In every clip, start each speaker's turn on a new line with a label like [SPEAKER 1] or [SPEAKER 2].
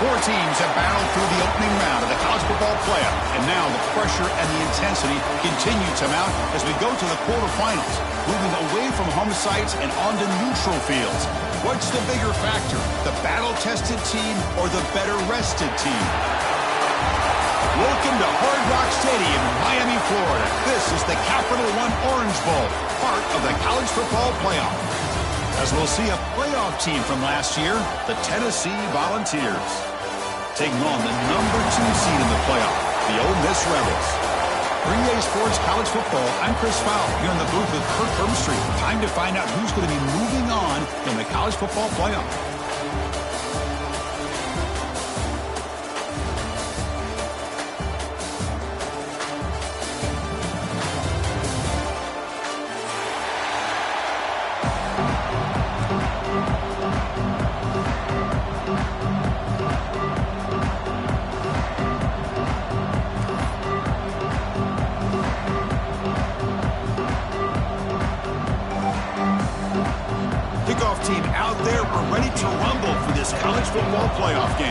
[SPEAKER 1] Four teams have battled through the opening round of the college football playoff, and now the pressure and the intensity continue to mount as we go to the quarterfinals, moving away from home sites and onto neutral fields. What's the bigger factor, the battle-tested team or the better-rested team? Welcome to Hard Rock Stadium in Miami, Florida. This is the Capital One Orange Bowl, part of the college football playoff. As we'll see a playoff team from last year, the Tennessee Volunteers, taking on the number 2 seed in the playoff, the Ole Miss Rebels. For EA Sports College Football, I'm Chris Fowle here in the booth with Kirk Hermstreet. Time to find out who's going to be moving on in the college football playoff. Kickoff team out there. We're ready to rumble for this college football playoff game.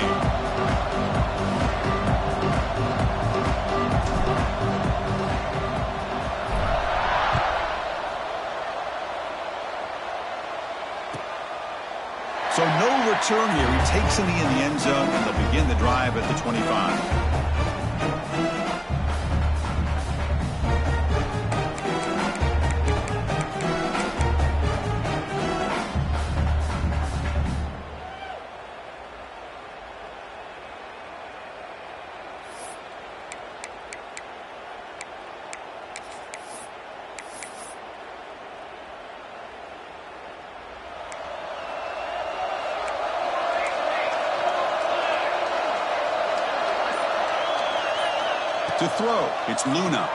[SPEAKER 1] So no return here. He takes it in the end zone, and they'll begin the drive at the 25. To throw, it's Luna.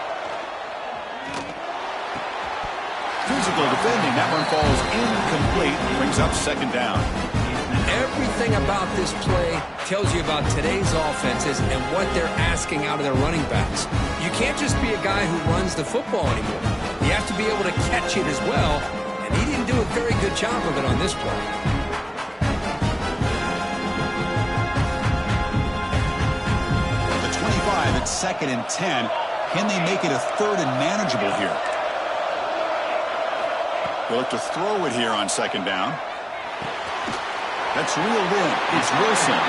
[SPEAKER 1] Physical defending, that one falls incomplete, brings up second down.
[SPEAKER 2] Everything about this play tells you about today's offenses and what they're asking out of their running backs. You can't just be a guy who runs the football anymore. You have to be able to catch it as well, and he didn't do a very good job of it on this play.
[SPEAKER 1] It's 2nd and 10. Can they make it a 3rd and manageable here? They'll look to throw it here on 2nd down. That's reeled in. It's Wilson.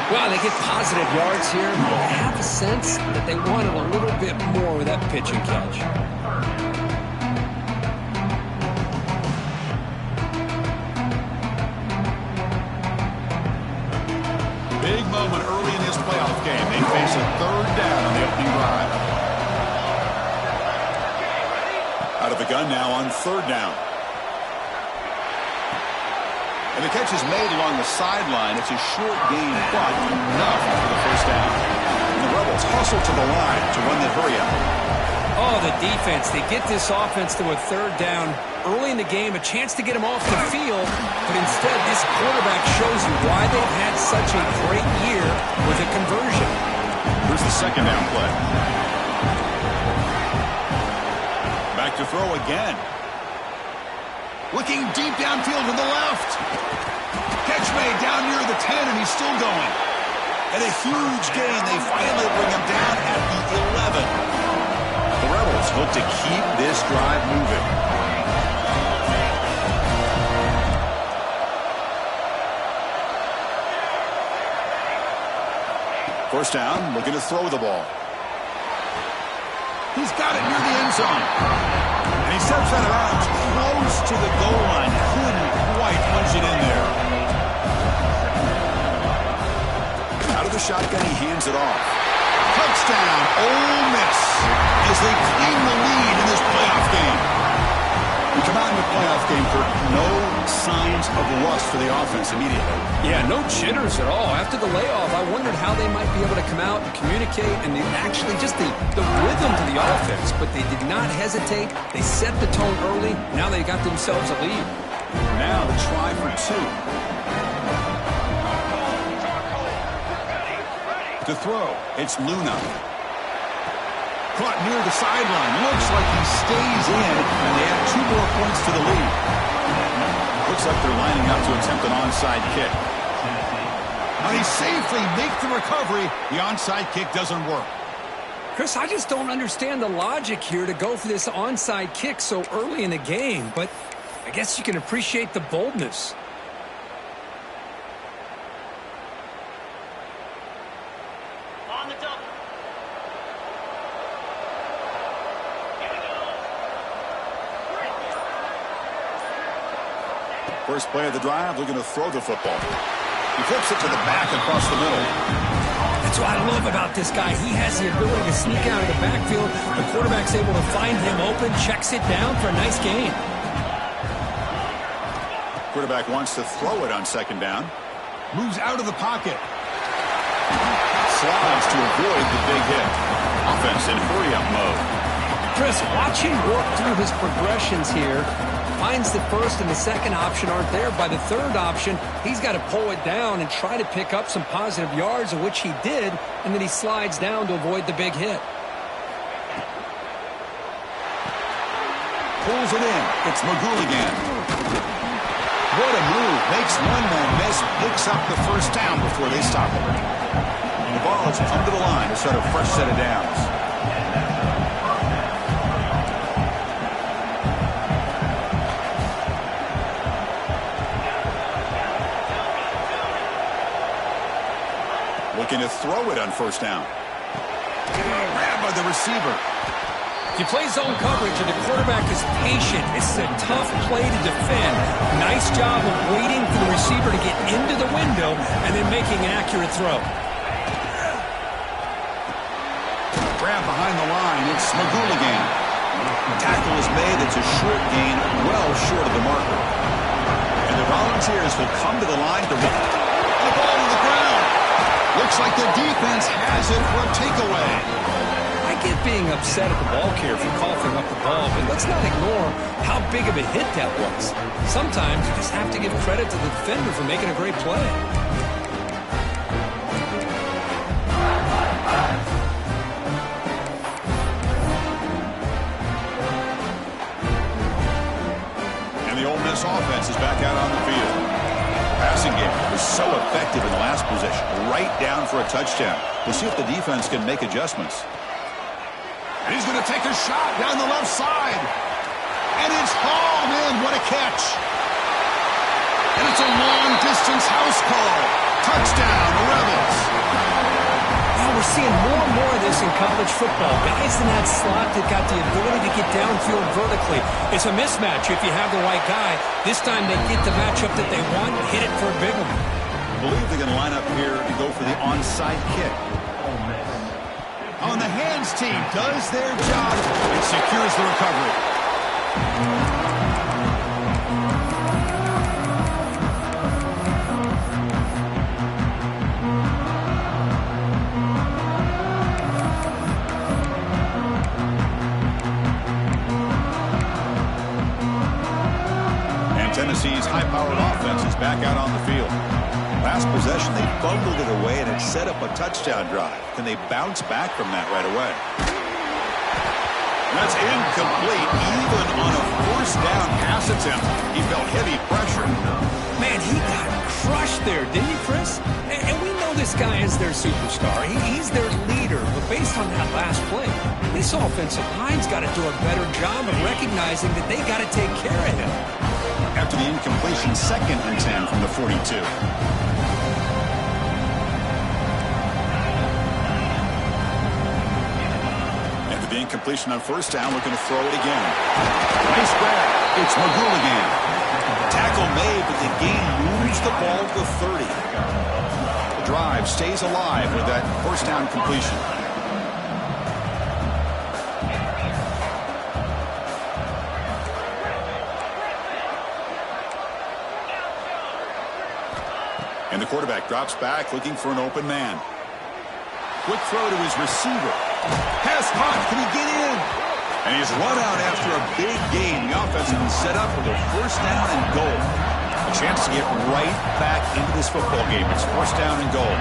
[SPEAKER 2] Well, they get positive yards here. I have a sense that they wanted a little bit more with that pitch and catch.
[SPEAKER 1] Big moment early in this playoff game. They face a 3rd down on the opening drive. Out of the gun now on 3rd down. And the catch is made along the sideline. It's a short gain, but enough for the 1st down. And the Rebels hustle to the line to run the hurry up.
[SPEAKER 2] Oh, the defense. They get this offense to a 3rd down early in the game, a chance to get him off the field, but instead this quarterback shows you why they've had such a great year with a conversion.
[SPEAKER 1] Here's the 2nd down play. Back to throw again. Looking deep downfield to the left. Catch made down near the 10, and he's still going. And a huge gain. They finally bring him down at the 11. The Rebels look to keep this drive moving. First down, looking to throw the ball. He's got it near the end zone. And he steps out of bounds close to the goal line. Couldn't quite punch it in there. Out of the shotgun, he hands it off. Touchdown, Ole Miss, as they claim the lead in this playoff game. We come out in the playoff game for no signs of rust for the offense immediately.
[SPEAKER 2] Yeah, no jitters at all. After the layoff, I wondered how they might be able to come out and communicate and actually just the rhythm to the offense. But they did not hesitate. They set the tone early. Now they got themselves a lead.
[SPEAKER 1] Now the try for 2. To throw, it's Luna. Caught near the sideline. Looks like he stays in, and they add 2 more points to the lead. Looks like they're lining up to attempt an onside kick. Well, he safely makes the recovery. The onside kick doesn't work.
[SPEAKER 2] Chris, I just don't understand the logic here to go for this onside kick so early in the game, but I guess you can appreciate the boldness.
[SPEAKER 3] On the double.
[SPEAKER 1] First play of the drive, looking to throw the football. He flips it to the back across the middle.
[SPEAKER 2] That's what I love about this guy. He has the ability to sneak out of the backfield. The quarterback's able to find him open, checks it down for a nice gain.
[SPEAKER 1] Quarterback wants to throw it on second down. Moves out of the pocket. Slides to avoid the big hit. Offense in hurry-up mode.
[SPEAKER 2] Chris, watch him work through his progressions here. Finds the first and the second option aren't there. By the third option, he's got to pull it down and try to pick up some positive yards, of which he did, and then he slides down to avoid the big hit.
[SPEAKER 1] Pulls it in. It's Bbowl again. What a move. Makes one man miss. Picks up the first down before they stop him. The ball has come to the line to start a fresh set of downs. Looking to throw it on first down. Grabbed by the receiver.
[SPEAKER 2] If you play zone coverage and the quarterback is patient, it's a tough play to defend. Nice job of waiting for the receiver to get into the window and then making an accurate throw.
[SPEAKER 1] Grab behind the line. It's Bbowl again. Tackle is made. It's a short gain, well short of the marker. And the Volunteers will come to the line to run the ball to the ground. Looks like the defense has it for a takeaway.
[SPEAKER 2] I get being upset at the ball carrier for coughing up the ball, but let's not ignore how big of a hit that was. Sometimes you just have to give credit to the defender for making a great play.
[SPEAKER 1] And the Ole Miss offense is back out on the field. Passing game was so effective in the last possession, right down for a touchdown. We'll see if the defense can make adjustments. And he's going to take a shot down the left side. And it's hauled in. What a catch. And it's a long-distance house call. Touchdown, the Rebels.
[SPEAKER 2] Now we're seeing more and more of this in college football. Guys in that slot that got the ability to get downfield vertically. It's a mismatch if you have the right guy. This time they get the matchup that they want, hit it for a big one.
[SPEAKER 1] I believe they're going to line up here and go for the onside kick. On the hands team does their job and secures the recovery. Tennessee's high-powered offense is back out on the field. Last possession, they fumbled it away, and it set up a touchdown drive. Can they bounce back from that right away? That's incomplete. Even on a first down pass attempt, he felt heavy pressure.
[SPEAKER 2] Man, he got crushed there, didn't he, Chris? And we know this guy is their superstar. He's their leader. But based on that last play, this offensive line's got to do a better job of recognizing that they got to take care of him.
[SPEAKER 1] After the incompletion, 2nd and 10 from the 42. After the incompletion on first down, looking to throw it again. Nice grab. It's Bbowl again. Tackle made, but the gain moves the ball to the 30. The drive stays alive with that first down completion. And the quarterback drops back, looking for an open man. Quick throw to his receiver. Pass caught. Can he get in? And he's run out after a big gain. The offense has been set up with a first down and goal. A chance to get right back into this football game. It's first down and goal.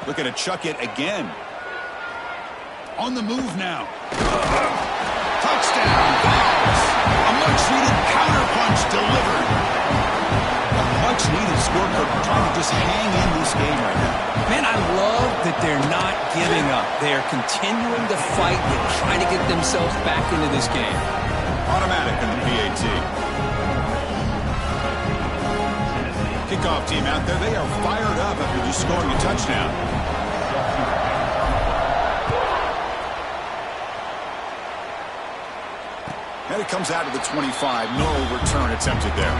[SPEAKER 1] Looking to chuck it again. On the move now. Touchdown, Bbowl. A much-needed counterpunch delivered. A much-needed score for trying to just hang in this game right now.
[SPEAKER 2] Man, I love that they're not giving up. They are continuing to fight and try to get themselves back into this game.
[SPEAKER 1] Automatic in the PAT. Kickoff team out there, they are fired up after just scoring a touchdown. And it comes out of the 25. No return attempted there.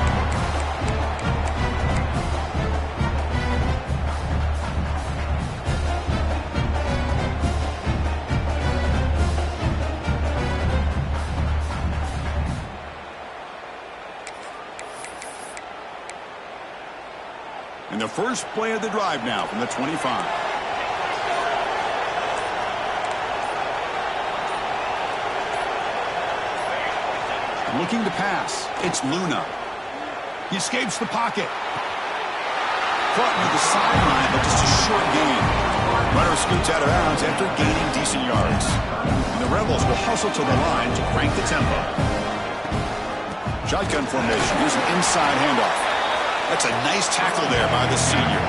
[SPEAKER 1] And the first play of the drive now from the 25. Looking to pass. It's Luna. He escapes the pocket. Caught near the sideline, but just a short gain. Runner scoots out of bounds after gaining decent yards. And the Rebels will hustle to the line to crank the tempo. Shotgun formation. Here's an inside handoff. That's a nice tackle there by the senior.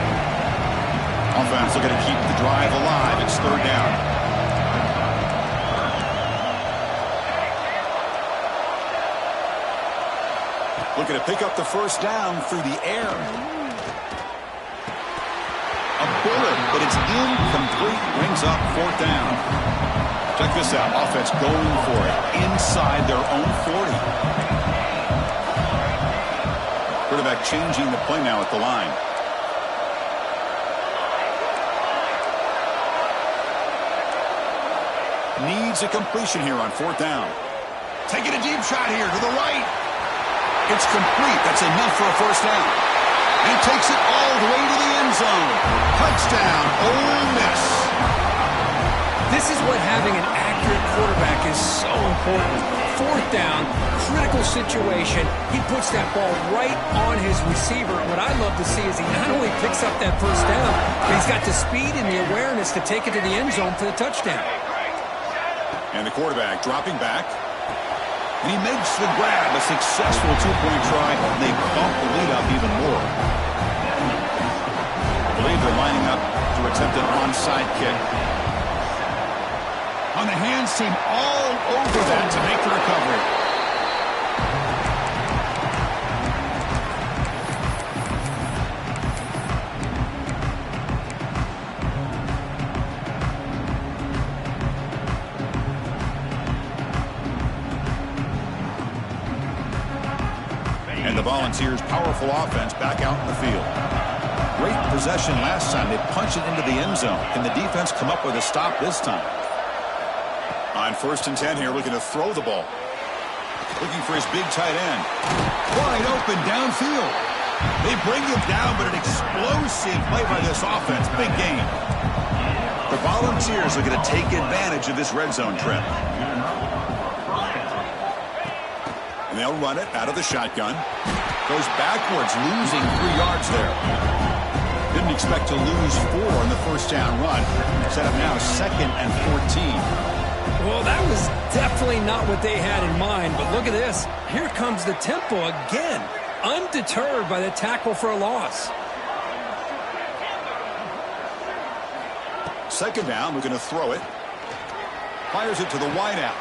[SPEAKER 1] Offense looking to keep the drive alive. It's third down. Looking to pick up the first down through the air. A bullet, but it's incomplete. Brings up fourth down. Check this out. Offense going for it inside their own 40. Quarterback changing the play now at the line. Needs a completion here on fourth down. Taking a deep shot here to the right. It's complete. That's enough for a first down. And takes it all the way to the end zone. Touchdown, Ole Miss.
[SPEAKER 2] This is what having an accurate quarterback is so important. Fourth down, critical situation. He puts that ball right on his receiver. What I love to see is he not only picks up that first down, but he's got the speed and the awareness to take it to the end zone for the touchdown.
[SPEAKER 1] And the quarterback dropping back. And he makes the grab. A successful two-point try. They bump the lead up even more. I believe they're lining up to attempt an onside kick. On the hands team all over that to make the recovery. And the Volunteers' powerful offense back out in the field. Great possession last time. They punched it into the end zone. Can the defense come up with a stop this time? On first and 10 here, looking to throw the ball. Looking for his big tight end. Wide open downfield. They bring him down, but an explosive play by this offense. Big game. The Volunteers are going to take advantage of this red zone trip. And they'll run it out of the shotgun. Goes backwards, losing 3 yards there. Didn't expect to lose 4 in the first down run. Set up now 2nd and 14.
[SPEAKER 2] Well, that was definitely not what they had in mind, but look at this. Here comes the tempo again, undeterred by the tackle for a loss.
[SPEAKER 1] Second down, looking to throw it. Fires it to the wideout.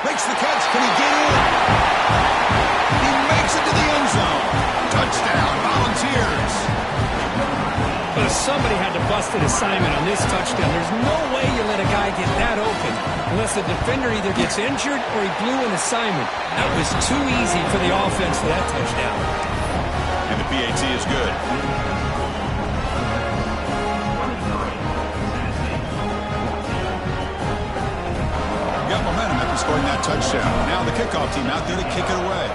[SPEAKER 1] Makes the catch. Can he get in? He makes it to the end zone. Touchdown, Volunteers.
[SPEAKER 2] But somebody had to bust an assignment on this touchdown. There's no way you let a guy get that open unless the defender either gets injured or he blew an assignment. That was too easy for the offense for that touchdown.
[SPEAKER 1] And the PAT is good. Got momentum after scoring that touchdown. Now the kickoff team out there to kick it away.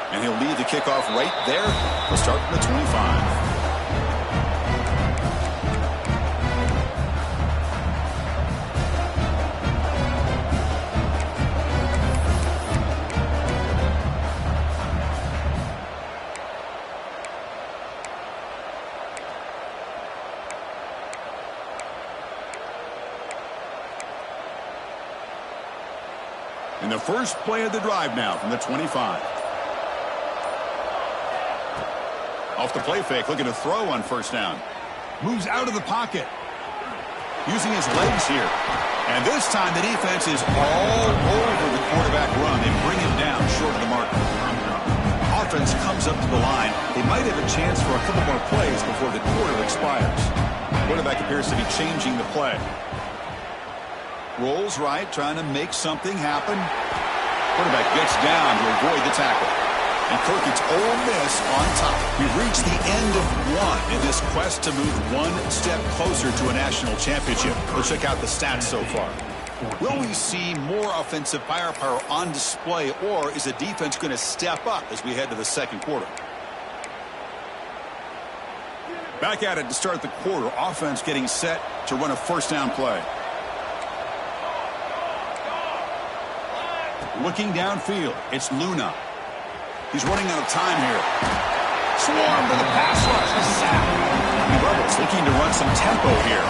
[SPEAKER 1] And he'll lead the kickoff right there. We'll start from the 25. And the first play of the drive now from the 25. Off the play fake, looking to throw on first down. Moves out of the pocket. Using his legs here. And this time the defense is all over the quarterback run. They bring him down short of the mark. Offense comes up to the line. They might have a chance for a couple more plays before the quarter expires. Quarterback appears to be changing the play. Rolls right, trying to make something happen. Quarterback gets down to avoid the tackle. And Kirk, it's Ole Miss on top. We've reached the end of one in this quest to move one step closer to a national championship. Let's check out the stats so far. Will we see more offensive firepower on display, or is the defense going to step up as we head to the second quarter? Back at it to start the quarter. Offense getting set to run a first down play. Looking downfield, it's Luna. He's running out of time here. Swarm to the pass rush. A sack. The Rebels looking to run some tempo here.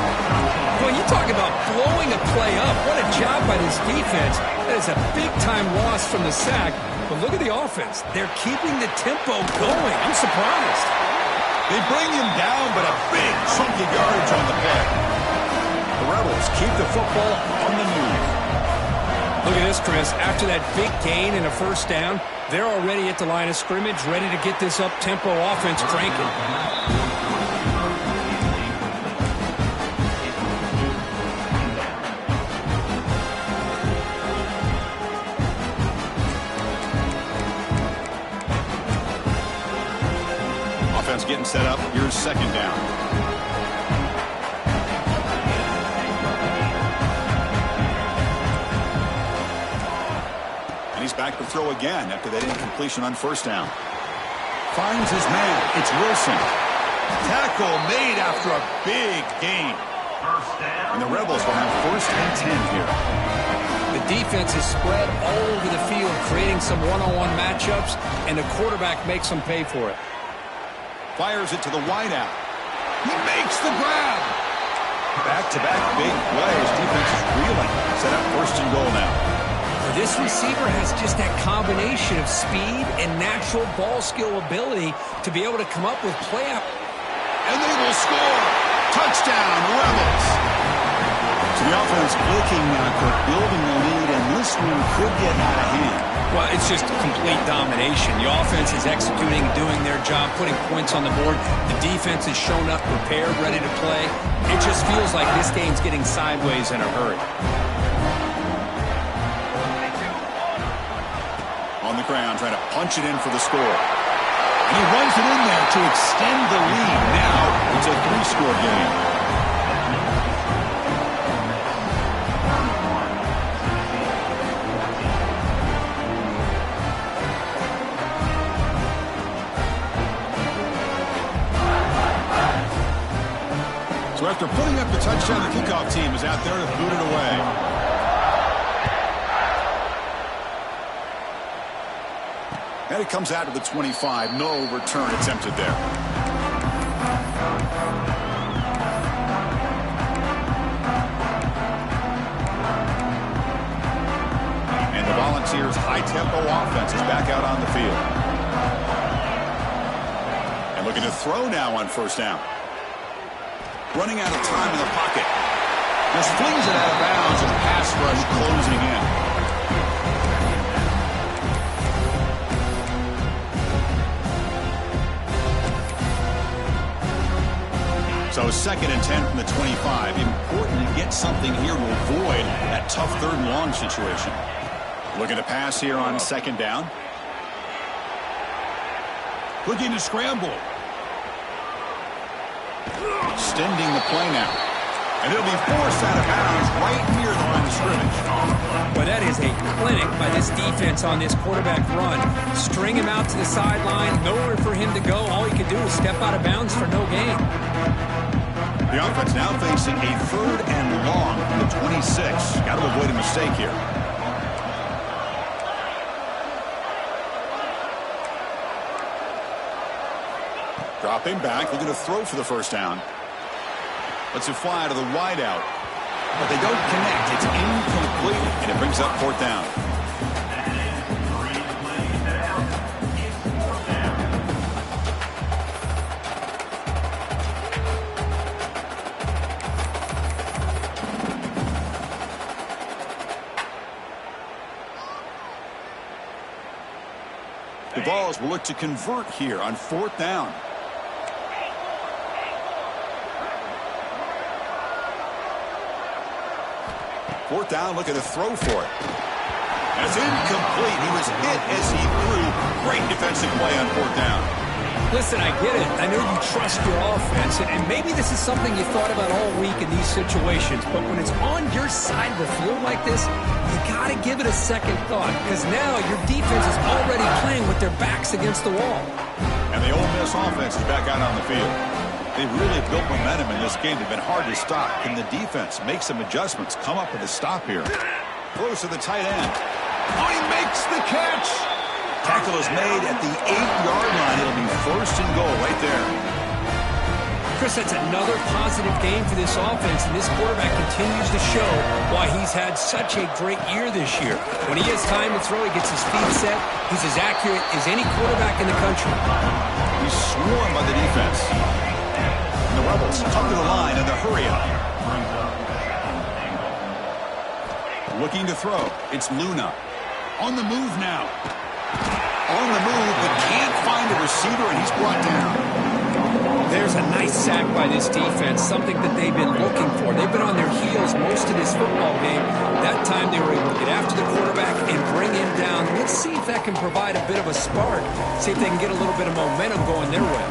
[SPEAKER 2] Well, you talk about blowing a play up. What a job by this defense. That is a big-time loss from the sack. But look at the offense. They're keeping the tempo going. I'm surprised.
[SPEAKER 1] They bring him down, but a big chunk of yardage on the play. The Rebels keep the football on the move.
[SPEAKER 2] Look at this, Chris. After that big gain and a first down, they're already at the line of scrimmage, ready to get this up-tempo offense cranking.
[SPEAKER 1] Offense getting set up. Here's second down. Back to throw again after that incompletion on first down. Finds his man. It's Wilson. Tackle made after a big gain. And the Rebels will have first and 10 here.
[SPEAKER 2] The defense is spread all over the field, creating some one-on-one matchups, and the quarterback makes them pay for it.
[SPEAKER 1] Fires it to the wideout. He makes the grab. Back-to-back big plays. Defense is reeling. Set up first and goal now.
[SPEAKER 2] This receiver has just that combination of speed and natural ball skill ability to be able to come up with play out.
[SPEAKER 1] And they will score. Touchdown, Rebels. So the offense looking for building the lead, and this one could get out of hand.
[SPEAKER 2] Well, it's just complete domination. The offense is executing, doing their job, putting points on the board. The defense has shown up prepared, ready to play. It just feels like this game's getting sideways in a hurry.
[SPEAKER 1] On the ground, trying to punch it in for the score. And he runs it in there to extend the lead. Now it's a 3-score game. So after putting up the touchdown, the kickoff team is out there to boot it away. And it comes out to the 25. No return attempted there. And the Volunteers' high-tempo offense is back out on the field. And looking to throw now on first down. Running out of time in the pocket. Just flings it out of bounds and pass rush closing in. So second and 10 from the 25. Important to get something here to avoid that tough third and long situation. Looking to pass here on second down. Looking to scramble. Extending the play now. And it'll be forced out of bounds right near the line of scrimmage.
[SPEAKER 2] Well, that is a clinic by this defense on this quarterback run. String him out to the sideline, nowhere for him to go. All he can do is step out of bounds for no gain.
[SPEAKER 1] The offense now facing a third and long from the 26. Got to avoid a mistake here. Dropping back, looking to throw for the first down. Lets it fly to the wideout. But they don't connect. It's incomplete, and it brings up fourth down. The Vols will look to convert here on 4th down. Fourth down, looking to throw for it. That's incomplete. He was hit as he threw. Great defensive play on 4th down.
[SPEAKER 2] Listen, I get it. I know you trust your offense, and maybe this is something you thought about all week in these situations, but when it's on your side of the field like this, you got to give it a second thought, because now your defense is already playing with their backs against the wall.
[SPEAKER 1] And the Ole Miss offense is back out on the field. They've really built momentum in this game. They've been hard to stop. Can the defense make some adjustments, come up with a stop here? Throws to the tight end. Oh, he makes the catch! Tackle is made at the 8-yard line. It'll be 1st and goal right there.
[SPEAKER 2] Chris, that's another positive game for this offense, and this quarterback continues to show why he's had such a great year this year. When he has time to throw, he gets his feet set. He's as accurate as any quarterback in the country.
[SPEAKER 1] He's swarmed by the defense. And the Rebels come to the line in the hurry-up. Looking to throw. It's Luna. On the move now. On the move, but can't find a receiver, and he's brought down.
[SPEAKER 2] There's a nice sack by this defense, something that they've been looking for. They've been on their heels most of this football game. That time they were able to get after the quarterback and bring him down. Let's see if that can provide a bit of a spark. See if they can get a little bit of momentum going their way.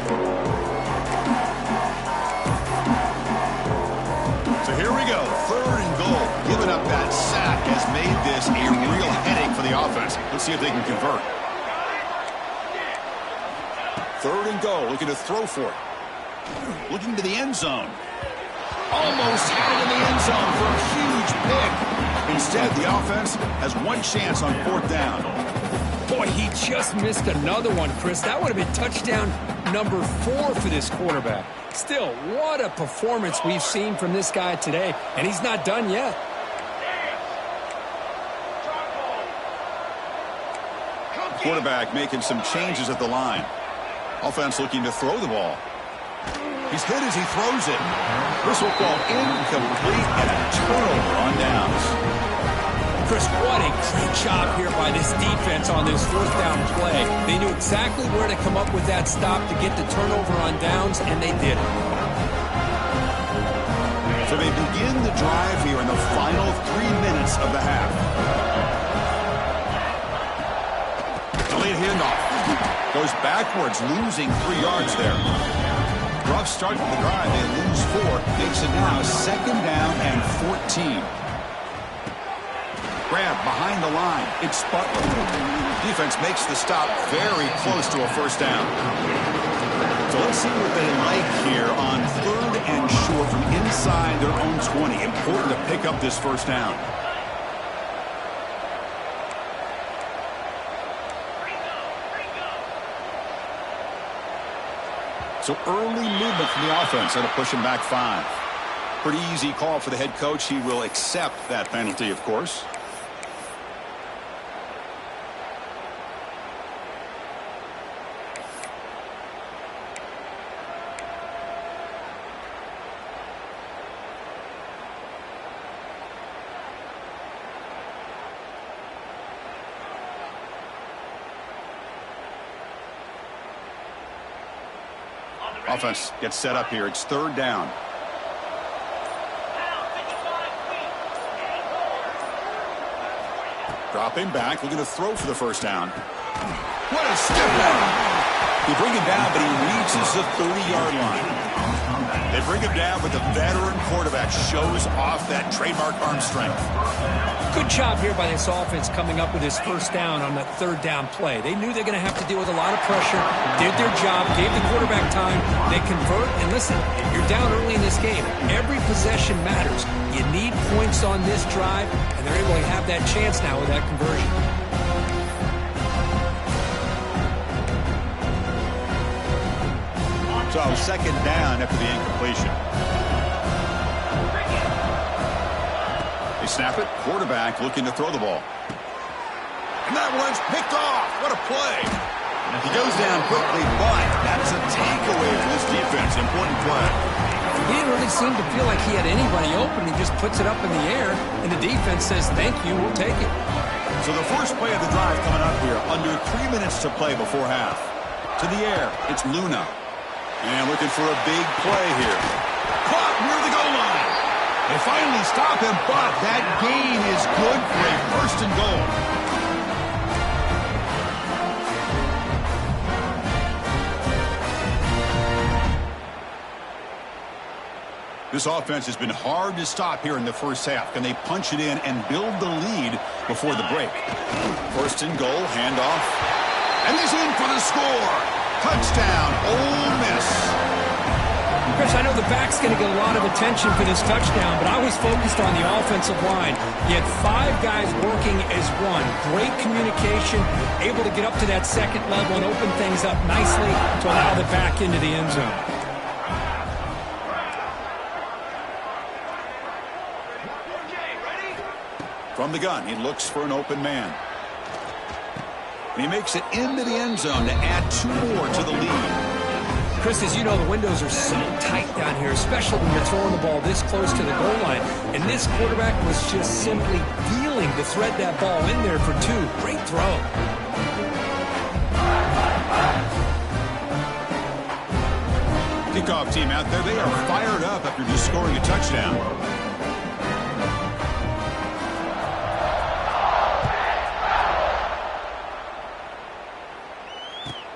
[SPEAKER 1] So here we go, 3rd and goal. Giving up that sack has made this a real headache for the offense. Let's see if they can convert. 3rd and goal, looking to throw for it. Looking to the end zone. Almost had it in the end zone for a huge pick. Instead, the offense has one chance on 4th down.
[SPEAKER 2] Boy, he just missed another one, Chris. That would have been touchdown number 4 for this quarterback. Still, what a performance we've seen from this guy today, and he's not done yet.
[SPEAKER 1] Quarterback making some changes at the line. Offense looking to throw the ball. He's hit as he throws it. This will fall incomplete and a turnover on downs.
[SPEAKER 2] Chris, what a great job here by this defense on this 4th down play. They knew exactly where to come up with that stop to get the turnover on downs, and they did it.
[SPEAKER 1] So they begin the drive here in the final 3 minutes of the half. Delayed handoff. Goes backwards, losing 3 yards there. Rough start to the drive. They lose 4. Makes it now 2nd down and 14. Grab behind the line. It's Butler. Defense makes the stop very close to a 1st down. So let's see what they like here on 3rd and short from inside their own 20. Important to pick up this 1st down. So early movement from the offense. That'll push him back 5. Pretty easy call for the head coach. He will accept that penalty, of course. Offense gets set up here. It's 3rd down. Dropping back, looking to throw for the 1st down. What a step back! They bring him down, but he reaches the 30-yard line. They bring him down, but the veteran quarterback shows off that trademark arm strength.
[SPEAKER 2] Good job here by this offense coming up with his 1st down on that 3rd down play. They knew they're going to have to deal with a lot of pressure, did their job, gave the quarterback time, they convert, and listen, you're down early in this game. Every possession matters. You need points on this drive, and they're able to have that chance now with that conversion.
[SPEAKER 1] So 2nd down after the incompletion. They snap it. Quarterback looking to throw the ball. And that one's picked off. What a play. He goes down quickly, but that's a takeaway for this defense. Important play.
[SPEAKER 2] He didn't really seem to feel like he had anybody open. He just puts it up in the air, and the defense says, thank you, we'll take it.
[SPEAKER 1] So the first play of the drive coming up here. Under 3 minutes to play before half. To the air, it's Luna. And looking for a big play here. Caught near the goal line. They finally stop him, but that gain is good for a first and goal. This offense has been hard to stop here in the first half. Can they punch it in and build the lead before the break? First and goal, handoff. And he's in for the score. Touchdown, Ole Miss.
[SPEAKER 2] Chris, I know the back's going to get a lot of attention for this touchdown, but I was focused on the offensive line. You had 5 guys working as one. Great communication, able to get up to that second level and open things up nicely to allow the back into the end zone.
[SPEAKER 1] From the gun, he looks for an open man. And he makes it into the end zone to add 2 more to the lead.
[SPEAKER 2] Chris, as you know, the windows are so tight down here, especially when you're throwing the ball this close to the goal line. And this quarterback was just simply dealing to thread that ball in there for 2. Great throw.
[SPEAKER 1] Kickoff team out there, they are fired up after just scoring a touchdown.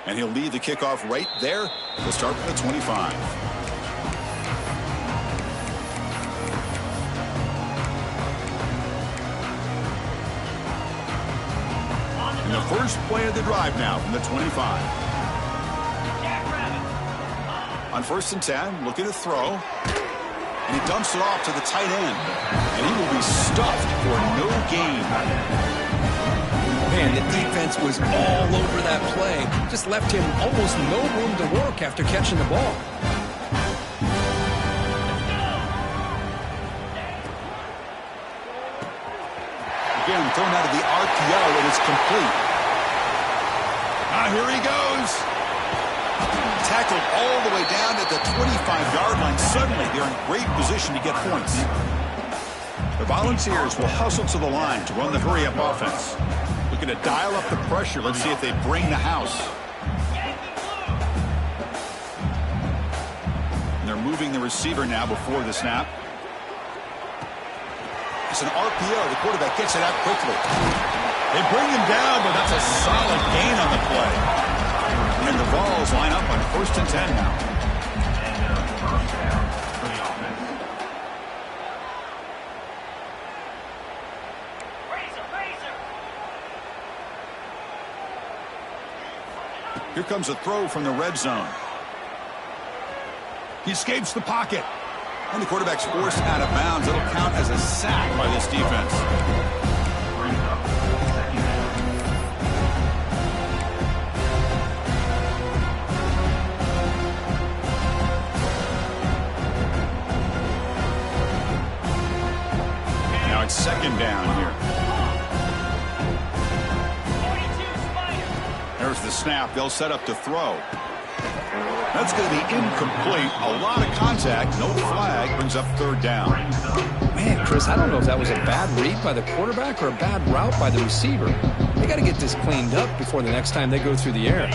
[SPEAKER 1] And he'll lead the kickoff right there. We'll start with the 25. And the first play of the drive now from the 25. On first and 10, looking to throw. And he dumps it off to the tight end. And he will be stuffed for no gain.
[SPEAKER 2] Man, the defense was all over that play. Just left him almost no room to work after catching the ball.
[SPEAKER 1] Again, thrown out of the RPO, and it's complete. Here he goes. Tackled all the way down at the 25-yard line. Suddenly, they're in great position to get points. The Volunteers will hustle to the line to run the hurry-up offense. Looking to dial up the pressure. Let's see if they bring the house. And they're moving the receiver now before the snap. It's an RPO. The quarterback gets it out quickly. They bring him down, but that's a solid gain on the play. And the Vols line up on first and 10 now. Here comes a throw from the red zone. He escapes the pocket. And the quarterback's forced out of bounds. It'll count as a sack by this defense. Now it's second down here. There's the snap. They'll set up to throw. That's going to be incomplete. A lot of contact. No flag. Brings up third down.
[SPEAKER 2] Man, Chris, I don't know if that was a bad read by the quarterback or a bad route by the receiver. They got to get this cleaned up before the next time they go through the air.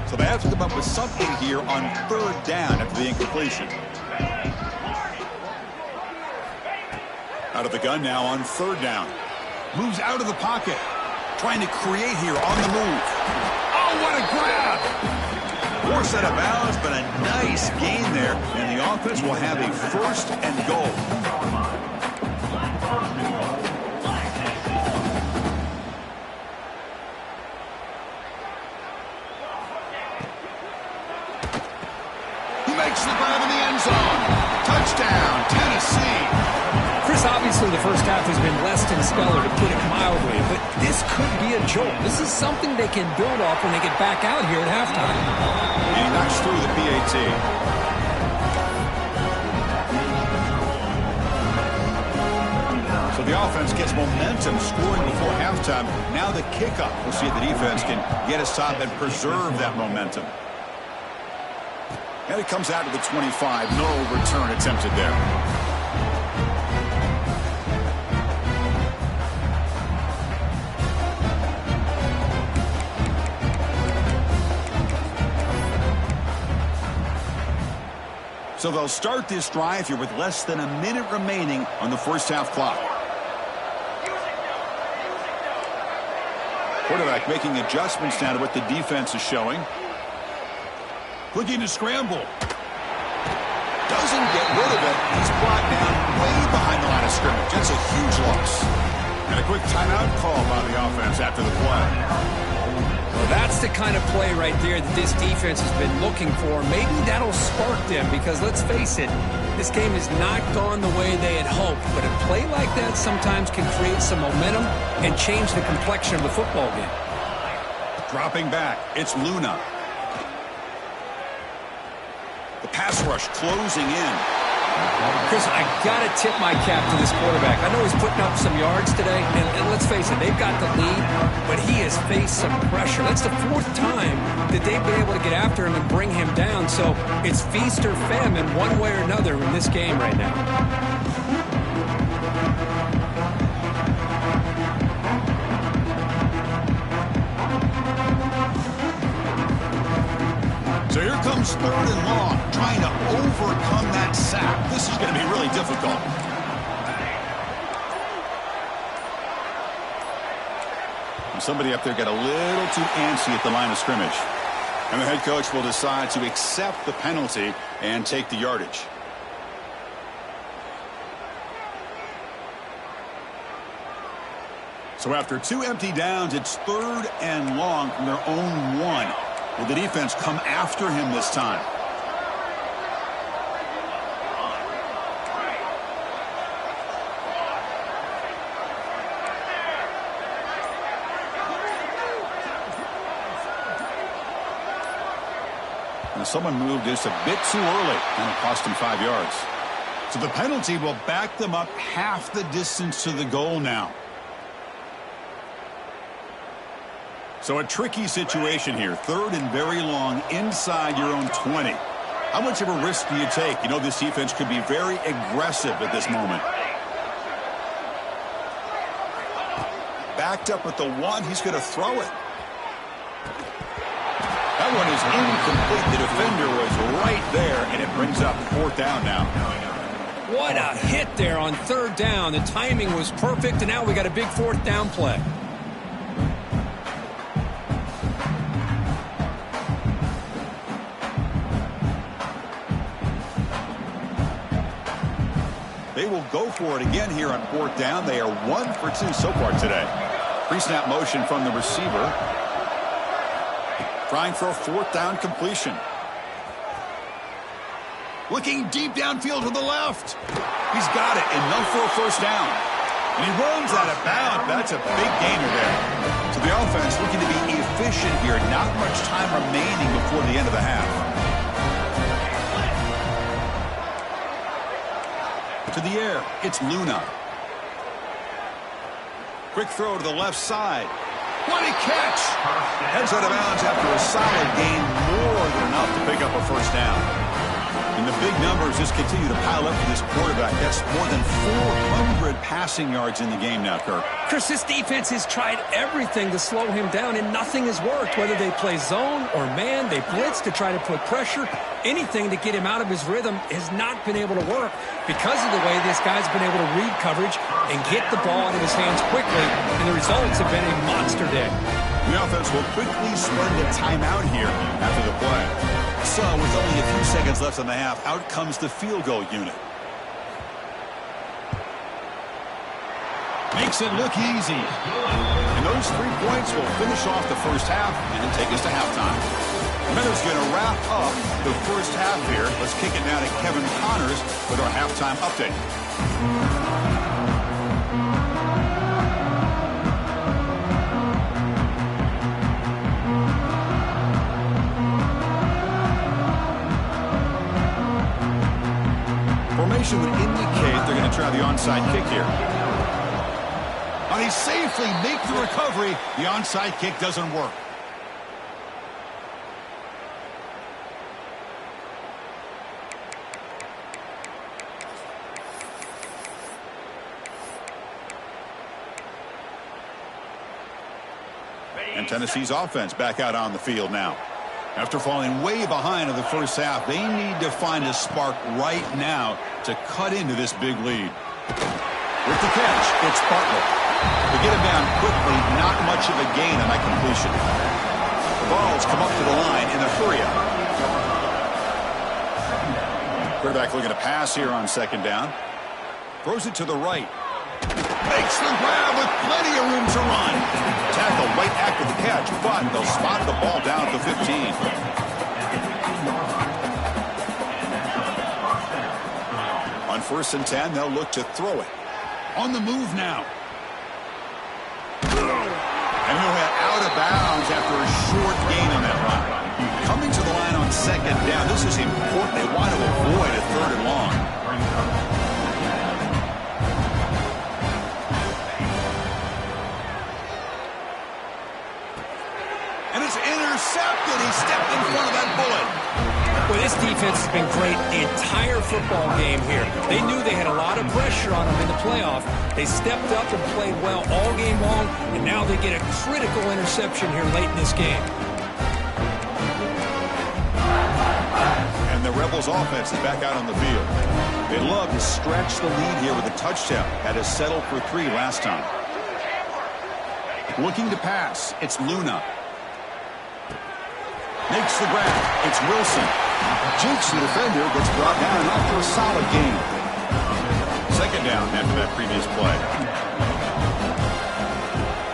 [SPEAKER 1] So they have to come up with something here on third down after the incompletion. Out of the gun now on third down. Moves out of the pocket. Trying to create here on the move. Oh, what a grab! Forced out of bounds, but a nice gain there. And the offense will have a first and goal. He makes the grab in the end zone. Touchdown, Tennessee.
[SPEAKER 2] Chris, obviously the first half has been less than stellar, to put it mildly, but this could be a jolt. This is something they can build off when they get back out here at halftime.
[SPEAKER 1] He knocks through the PAT. So the offense gets momentum, scoring before halftime. Now the kickoff. We'll see if the defense can get a stop and preserve that momentum. And it comes out to the 25. No return attempted there. So they'll start this drive here with less than a minute remaining on the first half clock. Quarterback making adjustments now to what the defense is showing. Looking to scramble. Doesn't get rid of it. He's brought down way behind the line of scrimmage. That's a huge loss. And a quick timeout call by the offense after the play.
[SPEAKER 2] Well, that's the kind of play right there that this defense has been looking for. Maybe that'll spark them because, let's face it, this game has not gone the way they had hoped. But a play like that sometimes can create some momentum and change the complexion of the football game.
[SPEAKER 1] Dropping back, it's Luna. The pass rush closing in.
[SPEAKER 2] Chris, I got to tip my cap to this quarterback. I know he's putting up some yards today, and let's face it, they've got the lead, but he has faced some pressure. That's the fourth time that they've been able to get after him and bring him down. So it's feast or famine one way or another in this game right now.
[SPEAKER 1] So here comes 3rd and long, trying to overcome that sack. This is going to be really difficult. And somebody up there got a little too antsy at the line of scrimmage. And the head coach will decide to accept the penalty and take the yardage. So after 2 empty downs, it's 3rd and long from their own 1. Will the defense come after him this time? And someone moved this a bit too early, and it cost him 5 yards. So the penalty will back them up half the distance to the goal now. So a tricky situation here. 3rd and very long inside your own 20. How much of a risk do you take? You know this defense could be very aggressive at this moment. Backed up at the 1. He's going to throw it. That one is incomplete. The defender was right there, and it brings up 4th down now.
[SPEAKER 2] What a hit there on 3rd down. The timing was perfect, and now we got a big 4th down play.
[SPEAKER 1] They will go for it again here on 4th down. They are 1 for 2 so far today. Pre-snap motion from the receiver. Trying for a 4th down completion. Looking deep downfield to the left. He's got it, enough for a 1st down. And he runs out of bounds. That's a big gainer there. So the offense looking to be efficient here. Not much time remaining before the end of the half. To the air, it's Luna. Quick throw to the left side. What a catch! Heads out of bounds after a solid gain, more than enough to pick up a 1st down. And the big numbers just continue to pile up for this quarterback. That's more than 400 passing yards in the game now, Kirk.
[SPEAKER 2] Chris, this defense has tried everything to slow him down, and nothing has worked. Whether they play zone or man, they blitz to try to put pressure. Anything to get him out of his rhythm has not been able to work because of the way this guy's been able to read coverage and get the ball out of his hands quickly, and the results have been a monster day.
[SPEAKER 1] The offense will quickly spend a timeout here after the play. So with only a few seconds left in the half, out comes the field goal unit. Makes it look easy. And those 3 points will finish off the first half and take us to halftime. Meadows going to wrap up the first half here. Let's kick it now to Kevin Connors with our halftime update. Formation would indicate they're going to try the onside kick here. And they safely make the recovery. The onside kick doesn't work. And Tennessee's offense back out on the field now. After falling way behind in the first half, they need to find a spark right now to cut into this big lead. With the catch, it's Bartlett. They get him down quickly, not much of a gain on that completion. The ball's come up to the line in a hurry-up. Quarterback looking to pass here on second down. Throws it to the right. Makes the grab with plenty of room to run. Tackle right after the catch, but they'll spot the ball down at the 15. On 1st and 10, they'll look to throw it. On the move now. And he'll head out of bounds after a short gain on that run. Coming to the line on second down, this is important. They want to avoid a 3rd and long. And it's intercepted. He stepped in front of that bullet.
[SPEAKER 2] Well, this defense has been great the entire football game here. They knew they had a lot of pressure on them in the playoff. They stepped up and played well all game long, and now they get a critical interception here late in this game.
[SPEAKER 1] And the Rebels offense is back out on the field. They love to stretch the lead here with a touchdown. Had to settle for 3 last time. Looking to pass, it's Luna. Makes the grab. It's Wilson. Jinks the defender, gets brought down and off for a solid gain. Second down after that previous play.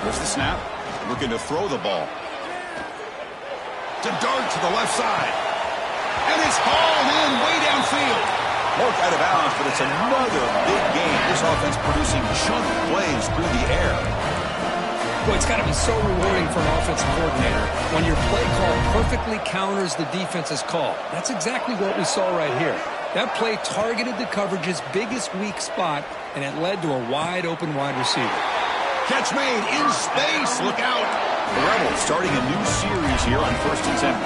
[SPEAKER 1] There's the snap. Looking to throw the ball. To dart to the left side. And it's hauled in way downfield. Mark out of bounds, but it's another big game. This offense producing chunk plays through the air.
[SPEAKER 2] Boy, it's got to be so rewarding for an offensive coordinator when your play call perfectly counters the defense's call. That's exactly what we saw right here. That play targeted the coverage's biggest weak spot, and it led to a wide-open wide receiver.
[SPEAKER 1] Catch made in space. Look out. The Rebels starting a new series here on 1st and 10.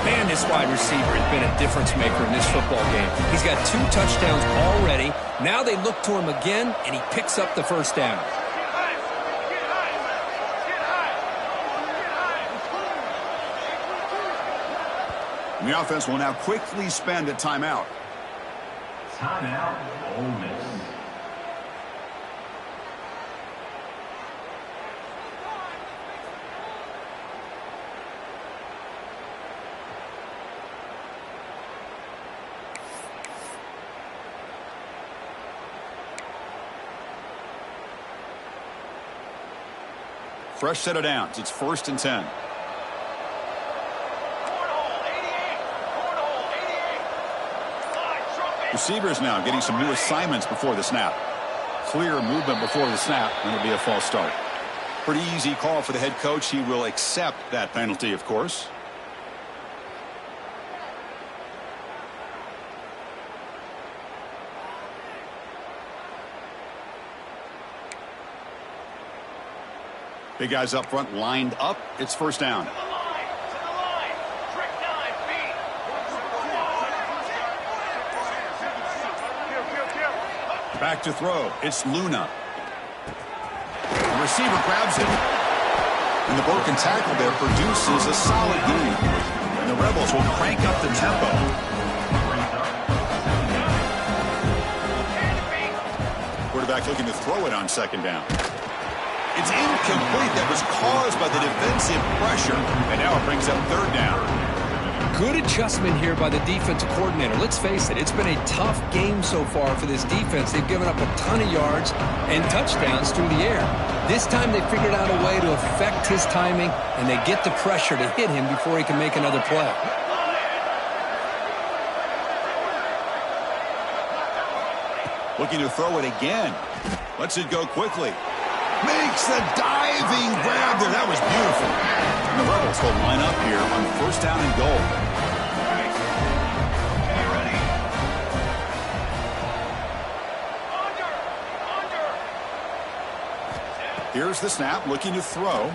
[SPEAKER 2] Man, this wide receiver has been a difference maker in this football game. He's got 2 touchdowns already. Now they look to him again, and he picks up the first down.
[SPEAKER 1] The offense will now quickly spend a timeout.
[SPEAKER 4] Timeout, Ole Miss.
[SPEAKER 1] Fresh set of downs. It's 1st and 10. Receivers now getting some new assignments before the snap. Clear movement before the snap, and it'll be a false start. Pretty easy call for the head coach. He will accept that penalty, of course. Big guys up front lined up. It's 1st down. Back to throw. It's Luna. The receiver grabs it. And the broken tackle there produces a solid gain. And the Rebels will crank up the tempo. Quarterback looking to throw it on 2nd down. It's incomplete. That was caused by the defensive pressure. And now it brings up 3rd down.
[SPEAKER 2] Good adjustment here by the defensive coordinator. Let's face it, it's been a tough game so far for this defense. They've given up a ton of yards and touchdowns through the air. This time they figured out a way to affect his timing, and they get the pressure to hit him before he can make another play.
[SPEAKER 1] Looking to throw it again. Lets it go quickly. Makes the diving grab there. That was beautiful. And the Rebels will line up here on 1st down and goal. Here's the snap, looking to throw.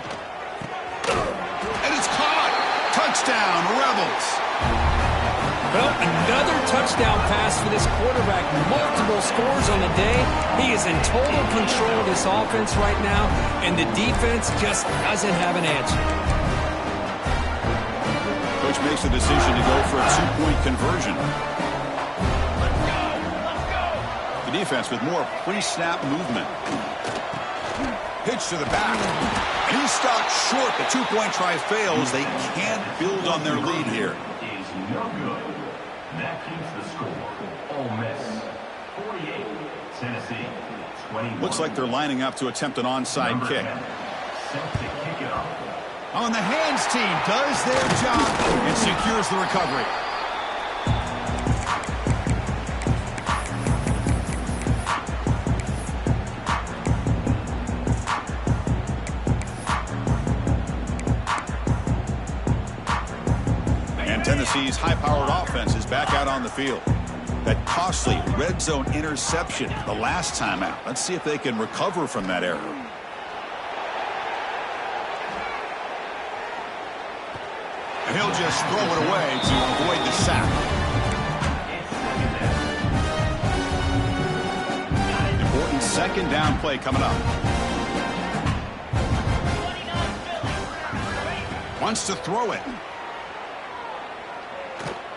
[SPEAKER 1] And it's caught. Touchdown, Rebels.
[SPEAKER 2] Well, another touchdown pass for this quarterback. Multiple scores on the day. He is in total control of this offense right now, and the defense just doesn't have an answer.
[SPEAKER 1] makes the decision to go for a two-point conversion. The defense with more pre-snap movement. Pitch to the back. And he stopped short. The two-point try fails. They can't build on their lead here.
[SPEAKER 4] Is no good. That keeps the score. Ole Miss 48, Tennessee 21.
[SPEAKER 1] Looks like they're lining up to attempt an onside kick.
[SPEAKER 4] Set to kick it off.
[SPEAKER 1] On the hands team does their job and secures the recovery. And Tennessee's high-powered offense is back out on the field. That costly red zone interception the last time out. Let's see if they can recover from that error. And he'll just throw it away to avoid the sack. Important second down play coming up. Wants to throw it.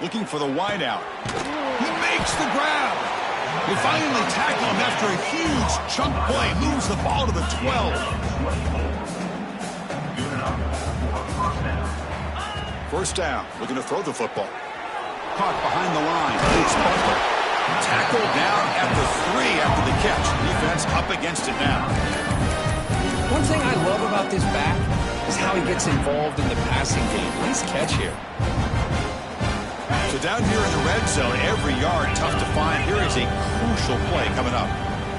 [SPEAKER 1] Looking for the wideout. He makes the grab. They finally tackle him after a huge chunk play. Moves the ball to the 12. First down. Looking to throw the football. Caught behind the line. It's Butler. Tackled down at the 3 after the catch. Defense up against it now.
[SPEAKER 2] One thing I love about this back is how he gets involved in the passing game. Nice catch here.
[SPEAKER 1] So down here in the red zone, every yard tough to find. Here is a crucial play coming up.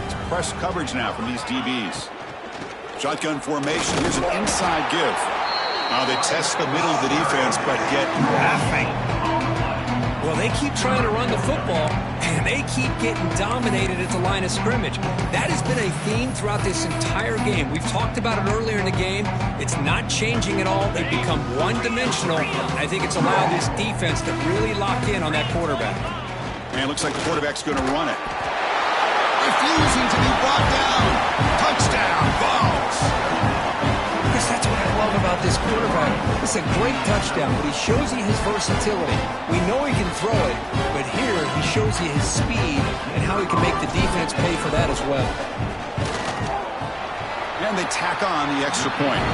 [SPEAKER 1] It's press coverage now from these DBs. Shotgun formation. Here's an inside give. Now they test the middle of the defense, but get nothing.
[SPEAKER 2] Well, they keep trying to run the football, and they keep getting dominated at the line of scrimmage. That has been a theme throughout this entire game. We've talked about it earlier in the game. It's not changing at all. They've become one-dimensional. I think it's allowed this defense to really lock in on that quarterback.
[SPEAKER 1] And it looks like the quarterback's going to run it. Refusing to be brought down. Touchdown, Vols.
[SPEAKER 2] Because that's what I love about this quarterback. It's a great touchdown, but he shows you his versatility. We know he can throw it, but here he shows you his speed and how he can make the defense pay for that as well.
[SPEAKER 1] And they tack on the extra point.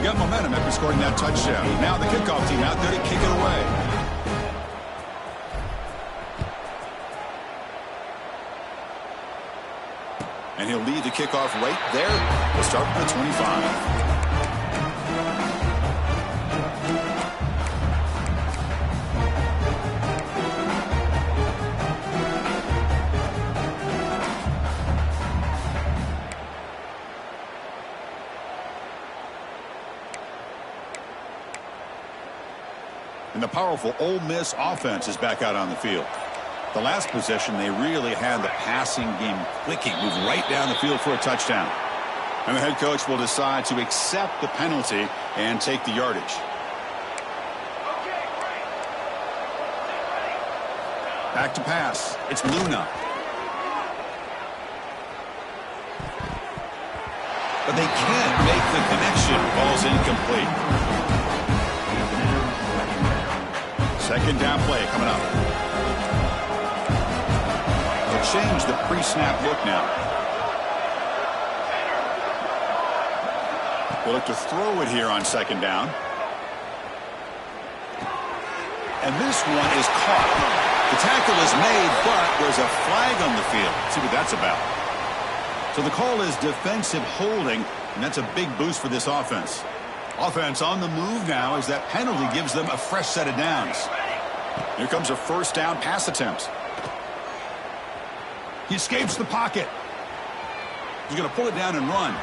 [SPEAKER 1] Got momentum after scoring that touchdown. Now the kickoff team out there to kick it away. And he'll lead the kickoff right there. We'll start from the 25. And the powerful Ole Miss offense is back out on the field. The last possession, they really had the passing game clicking, move right down the field for a touchdown. And the head coach will decide to accept the penalty and take the yardage. Back to pass. It's Luna. But they can't make the connection. Ball's incomplete. Second down play coming up. They'll change the pre-snap look now. They'll look to throw it here on second down. And this one is caught. The tackle is made, but there's a flag on the field. Let's see what that's about. So the call is defensive holding, and that's a big boost for this offense. Offense on the move now as that penalty gives them a fresh set of downs. Here comes a first down pass attempt. He escapes the pocket. He's going to pull it down and run.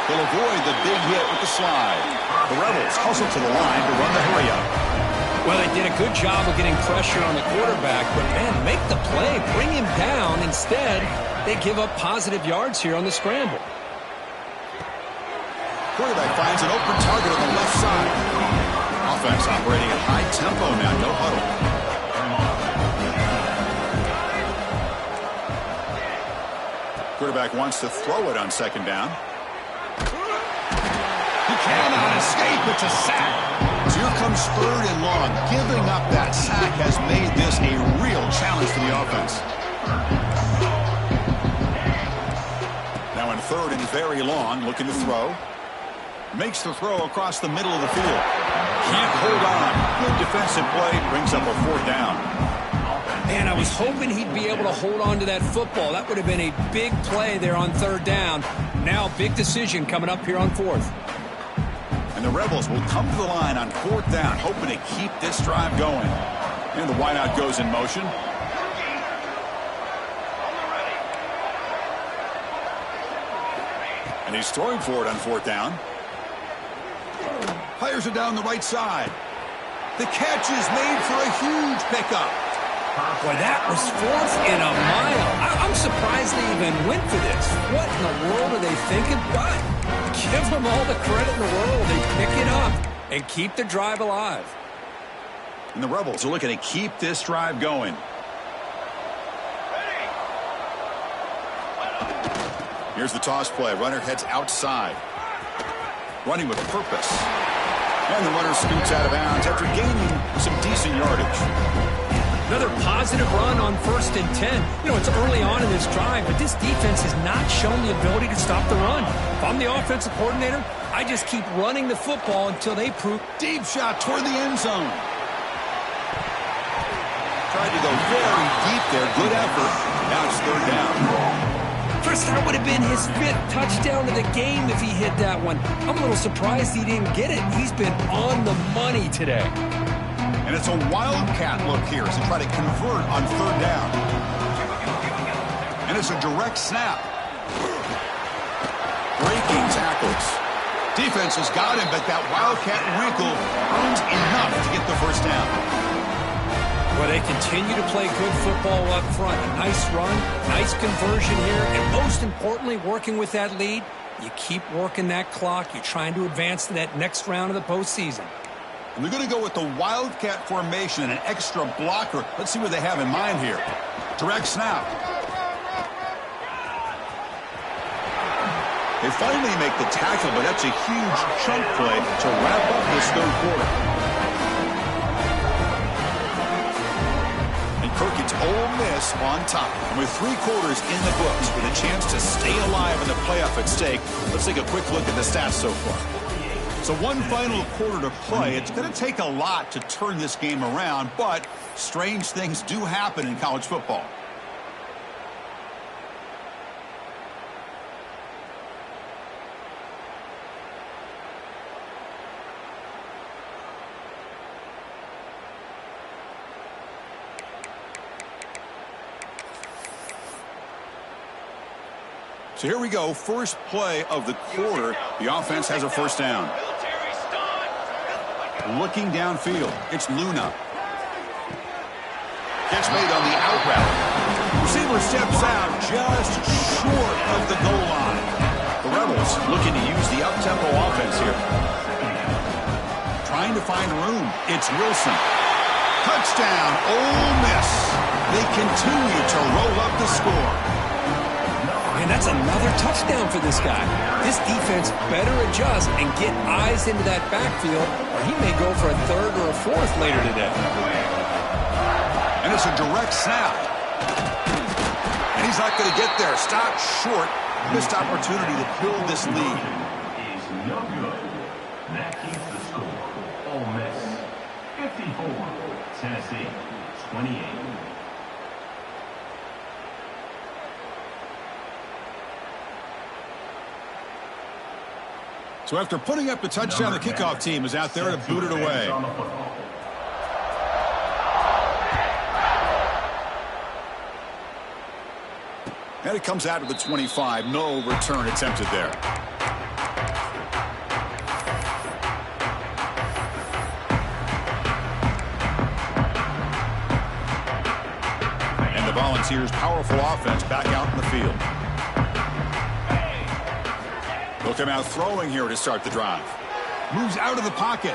[SPEAKER 1] They'll avoid the big hit with the slide. The Rebels hustle to the line to run the hurry up.
[SPEAKER 2] Well, they did a good job of getting pressure on the quarterback, but man, make the play, bring him down. Instead, they give up positive yards here on the scramble.
[SPEAKER 1] Quarterback finds an open target on the left side. Offense operating at high tempo now, no huddle. Quarterback wants to throw it on second down. He cannot escape. It's a sack. So here comes third and long. Giving up that sack has made this a real challenge for the offense. Now in third and very long, looking to throw. Makes the throw across the middle of the field. Can't hold on. Good defensive play. Brings up a fourth down.
[SPEAKER 2] Man, I was hoping he'd be able to hold on to that football. That would have been a big play there on third down. Now, big decision coming up here on fourth.
[SPEAKER 1] And the Rebels will come to the line on fourth down, hoping to keep this drive going. And the wideout goes in motion. And he's throwing for it on fourth down. Fires it down the right side. The catch is made for a huge pickup.
[SPEAKER 2] Boy, that was fourth and a mile. I'm surprised they even went for this. What in the world are they thinking? But give them all the credit in the world. They pick it up and keep the drive alive.
[SPEAKER 1] And the Rebels are looking to keep this drive going. Here's the toss play. Runner heads outside. Running with purpose. And the runner scoots out of bounds after gaining some decent yardage.
[SPEAKER 2] Another positive run on 1st and 10. You know, it's early on in this drive, but this defense has not shown the ability to stop the run. If I'm the offensive coordinator, I just keep running the football until they prove.
[SPEAKER 1] Deep shot toward the end zone. Tried to go very deep there. Good effort. Now it's third down.
[SPEAKER 2] First, that would have been his 5th touchdown of the game if he hit that one. I'm a little surprised he didn't get it. He's been on the money today.
[SPEAKER 1] And it's a wildcat look here as they try to convert on third down. And it's a direct snap. Breaking tackles. Defense has got him, but that wildcat wrinkle earns enough to get the first down.
[SPEAKER 2] Well, they continue to play good football up front. A nice run, nice conversion here, and most importantly, working with that lead, you keep working that clock. You're trying to advance to that next round of the postseason.
[SPEAKER 1] And they're going to go with the wildcat formation and an extra blocker. Let's see what they have in mind here. Direct snap. They finally make the tackle, but that's a huge chunk play to wrap up this third quarter. And Kirk gets Ole Miss on top. And with 3 quarters in the books with a chance to stay alive in the playoff at stake, let's take a quick look at the stats so far. So one final quarter to play. It's going to take a lot to turn this game around, but strange things do happen in college football. So here we go. First play of the quarter. The offense has a first down. Looking downfield. It's Luna. Catch made on the out route. Receiver steps out just short of the goal line. The Rebels looking to use the up-tempo offense here. Trying to find room. It's Wilson. Touchdown, Ole Miss. They continue to roll up the score.
[SPEAKER 2] And that's another touchdown for this guy. This defense better adjust and get eyes into that backfield, or he may go for a 3rd or a 4th later today.
[SPEAKER 1] And it's a direct snap. And he's not going to get there. Stop short. Missed opportunity to build this lead.
[SPEAKER 4] Is no good. That keeps the score. Ole Miss 54, Tennessee 28.
[SPEAKER 1] So after putting up the touchdown, the kickoff team is out there to boot it away. And it comes out of the 25. No return attempted there. And the Volunteers' powerful offense back out in the field. He'll come out throwing here to start the drive. Moves out of the pocket.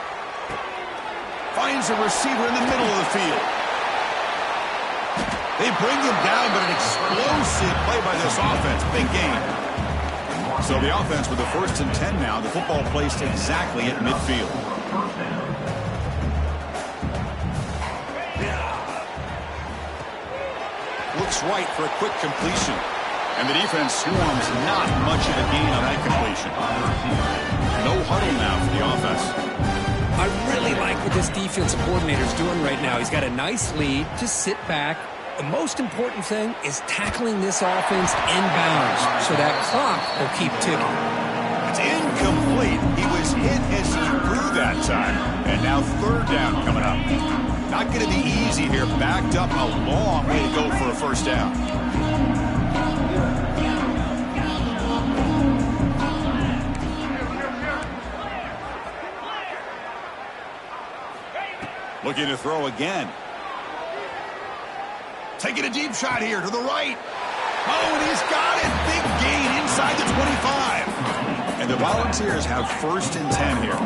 [SPEAKER 1] Finds a receiver in the middle of the field. They bring him down, but an explosive play by this offense. Big game. So the offense with the 1st and 10 now. The football placed exactly at midfield. Looks right for a quick completion. And the defense swarms not much of a gain on that completion. No huddle now for the offense.
[SPEAKER 2] I really like what this defensive coordinator is doing right now. He's got a nice lead. Just sit back. The most important thing is tackling this offense inbounds so that clock will keep ticking.
[SPEAKER 1] It's incomplete. He was hit as he threw that time. And now 3rd down coming up. Not going to be easy here. Backed up a long way to go for a 1st down. Looking to throw again. Taking a deep shot here to the right. Oh, and he's got it. Big gain inside the 25. And the Volunteers have 1st and 10 here.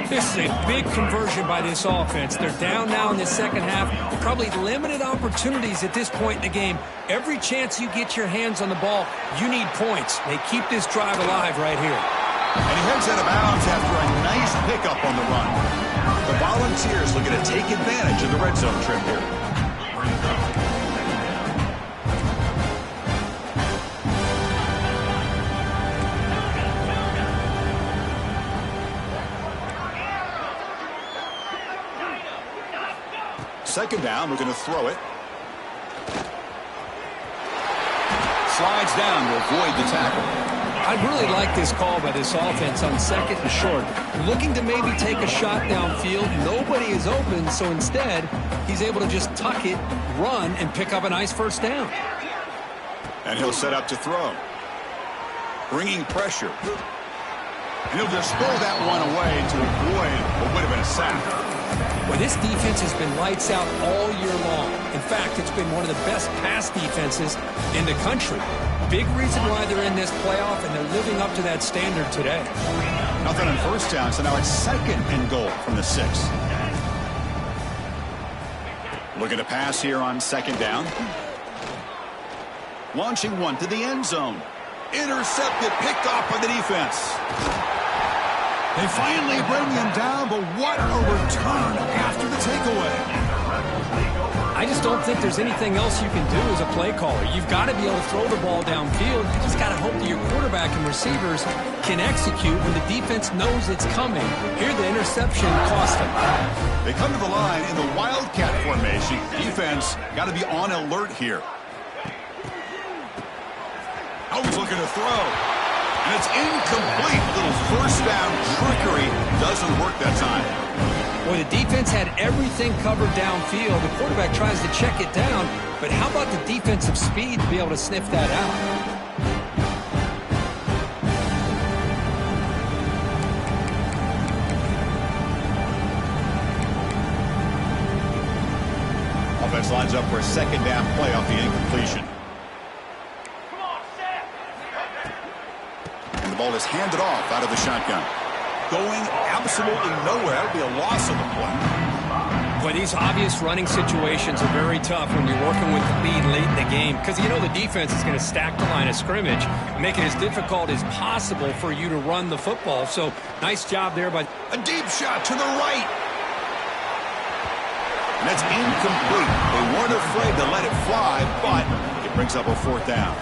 [SPEAKER 2] This is a big conversion by this offense. They're down now in the second half. Probably limited opportunities at this point in the game. Every chance you get your hands on the ball, you need points. They keep this drive alive right here.
[SPEAKER 1] And he heads out of bounds after a nice pickup on the run. The Volunteers looking to take advantage of the red zone trip here. Second down, we're going to throw it. Slides down to avoid the tackle.
[SPEAKER 2] I really like this call by this offense on 2nd and short. Looking to maybe take a shot downfield. Nobody is open, so instead, he's able to just tuck it, run, and pick up a nice 1st down.
[SPEAKER 1] And he'll set up to throw. Bringing pressure. And he'll just throw that one away to avoid what would have been a sack.
[SPEAKER 2] Well, this defense has been lights out all year long. In fact, it's been one of the best pass defenses in the country. Big reason why they're in this playoff, and they're living up to that standard today.
[SPEAKER 1] Nothing on 1st down, so now it's 2nd and goal from the 6. Looking to pass here on 2nd down. Launching one to the end zone. Intercepted, picked off by the defense. They finally bring him down, but what a return after the takeaway.
[SPEAKER 2] I just don't think there's anything else you can do as a play caller. You've got to be able to throw the ball downfield. You just got to hope that your quarterback and receivers can execute when the defense knows it's coming. Here, the interception cost them.
[SPEAKER 1] They come to the line in the Wildcat formation. Defense got to be on alert here. Always looking to throw. And it's incomplete. A little 1st down trickery doesn't work that time.
[SPEAKER 2] Boy, the defense had everything covered downfield. The quarterback tries to check it down, but how about the defensive speed to be able to sniff that out?
[SPEAKER 1] Offense lines up for a 2nd down play off the incompletion. And the ball is handed off out of the shotgun. Going absolutely nowhere. That would be a loss of the play.
[SPEAKER 2] But these obvious running situations are very tough when you're working with the lead late in the game, because you know the defense is going to stack the line of scrimmage, make it as difficult as possible for you to run the football. So nice job there by
[SPEAKER 1] a deep shot to the right. And that's incomplete. They weren't afraid to let it fly, but it brings up a 4th down.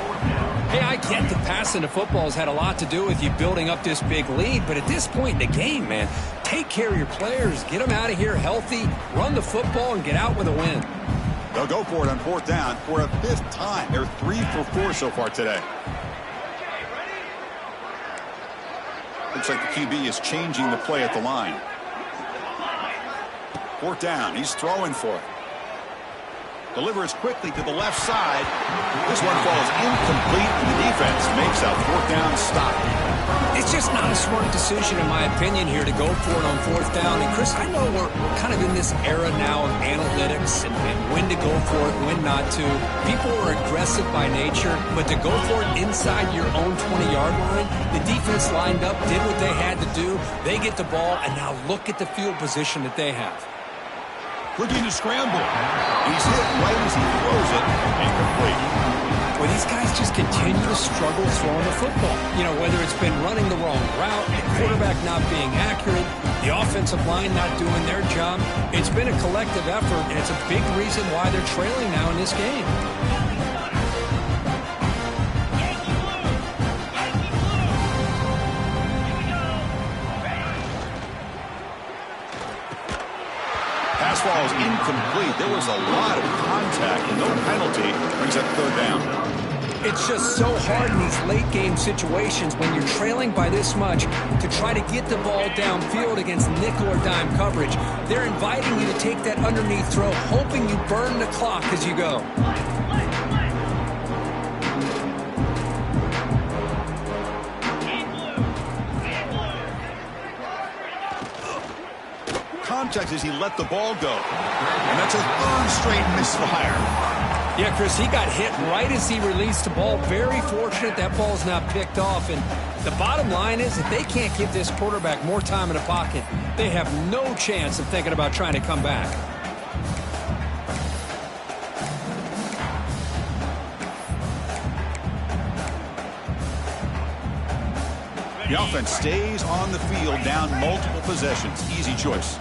[SPEAKER 2] Hey, I get that passing the football has had a lot to do with you building up this big lead, but at this point in the game, man, take care of your players, get them out of here healthy, run the football, and get out with a win.
[SPEAKER 1] They'll go for it on 4th down for a 5th time. They're 3 for 4 so far today. Looks like the QB is changing the play at the line. 4th down. He's throwing for it. Delivers quickly to the left side. This one falls incomplete, and the defense makes a 4th down stop.
[SPEAKER 2] It's just not a smart decision, in my opinion, here to go for it on 4th down. And, Chris, I know we're kind of in this era now of analytics and when to go for it, when not to. People are aggressive by nature, but to go for it inside your own 20-yard line, the defense lined up, did what they had to do. They get the ball, and now look at the field position that they have.
[SPEAKER 1] Looking to scramble. He's hit right as he throws it. Incomplete.
[SPEAKER 2] Well, these guys just continue to struggle throwing the football. You know, whether it's been running the wrong route, the quarterback not being accurate, the offensive line not doing their job. It's been a collective effort, and it's a big reason why they're trailing now in this game.
[SPEAKER 1] Pass ball is incomplete. There was a lot of contact. No penalty. Brings up third down.
[SPEAKER 2] It's just so hard in these late game situations when you're trailing by this much to try to get the ball downfield against nickel or dime coverage. They're inviting you to take that underneath throw, hoping you burn the clock as you go.
[SPEAKER 1] Contact as he let the ball go. And that's a third straight misfire.
[SPEAKER 2] Yeah, Chris, he got hit right as he released the ball. Very fortunate that ball's not picked off. And the bottom line is that they can't give this quarterback more time in the pocket. They have no chance of thinking about trying to come back.
[SPEAKER 1] The offense stays on the field down multiple possessions. Easy choice.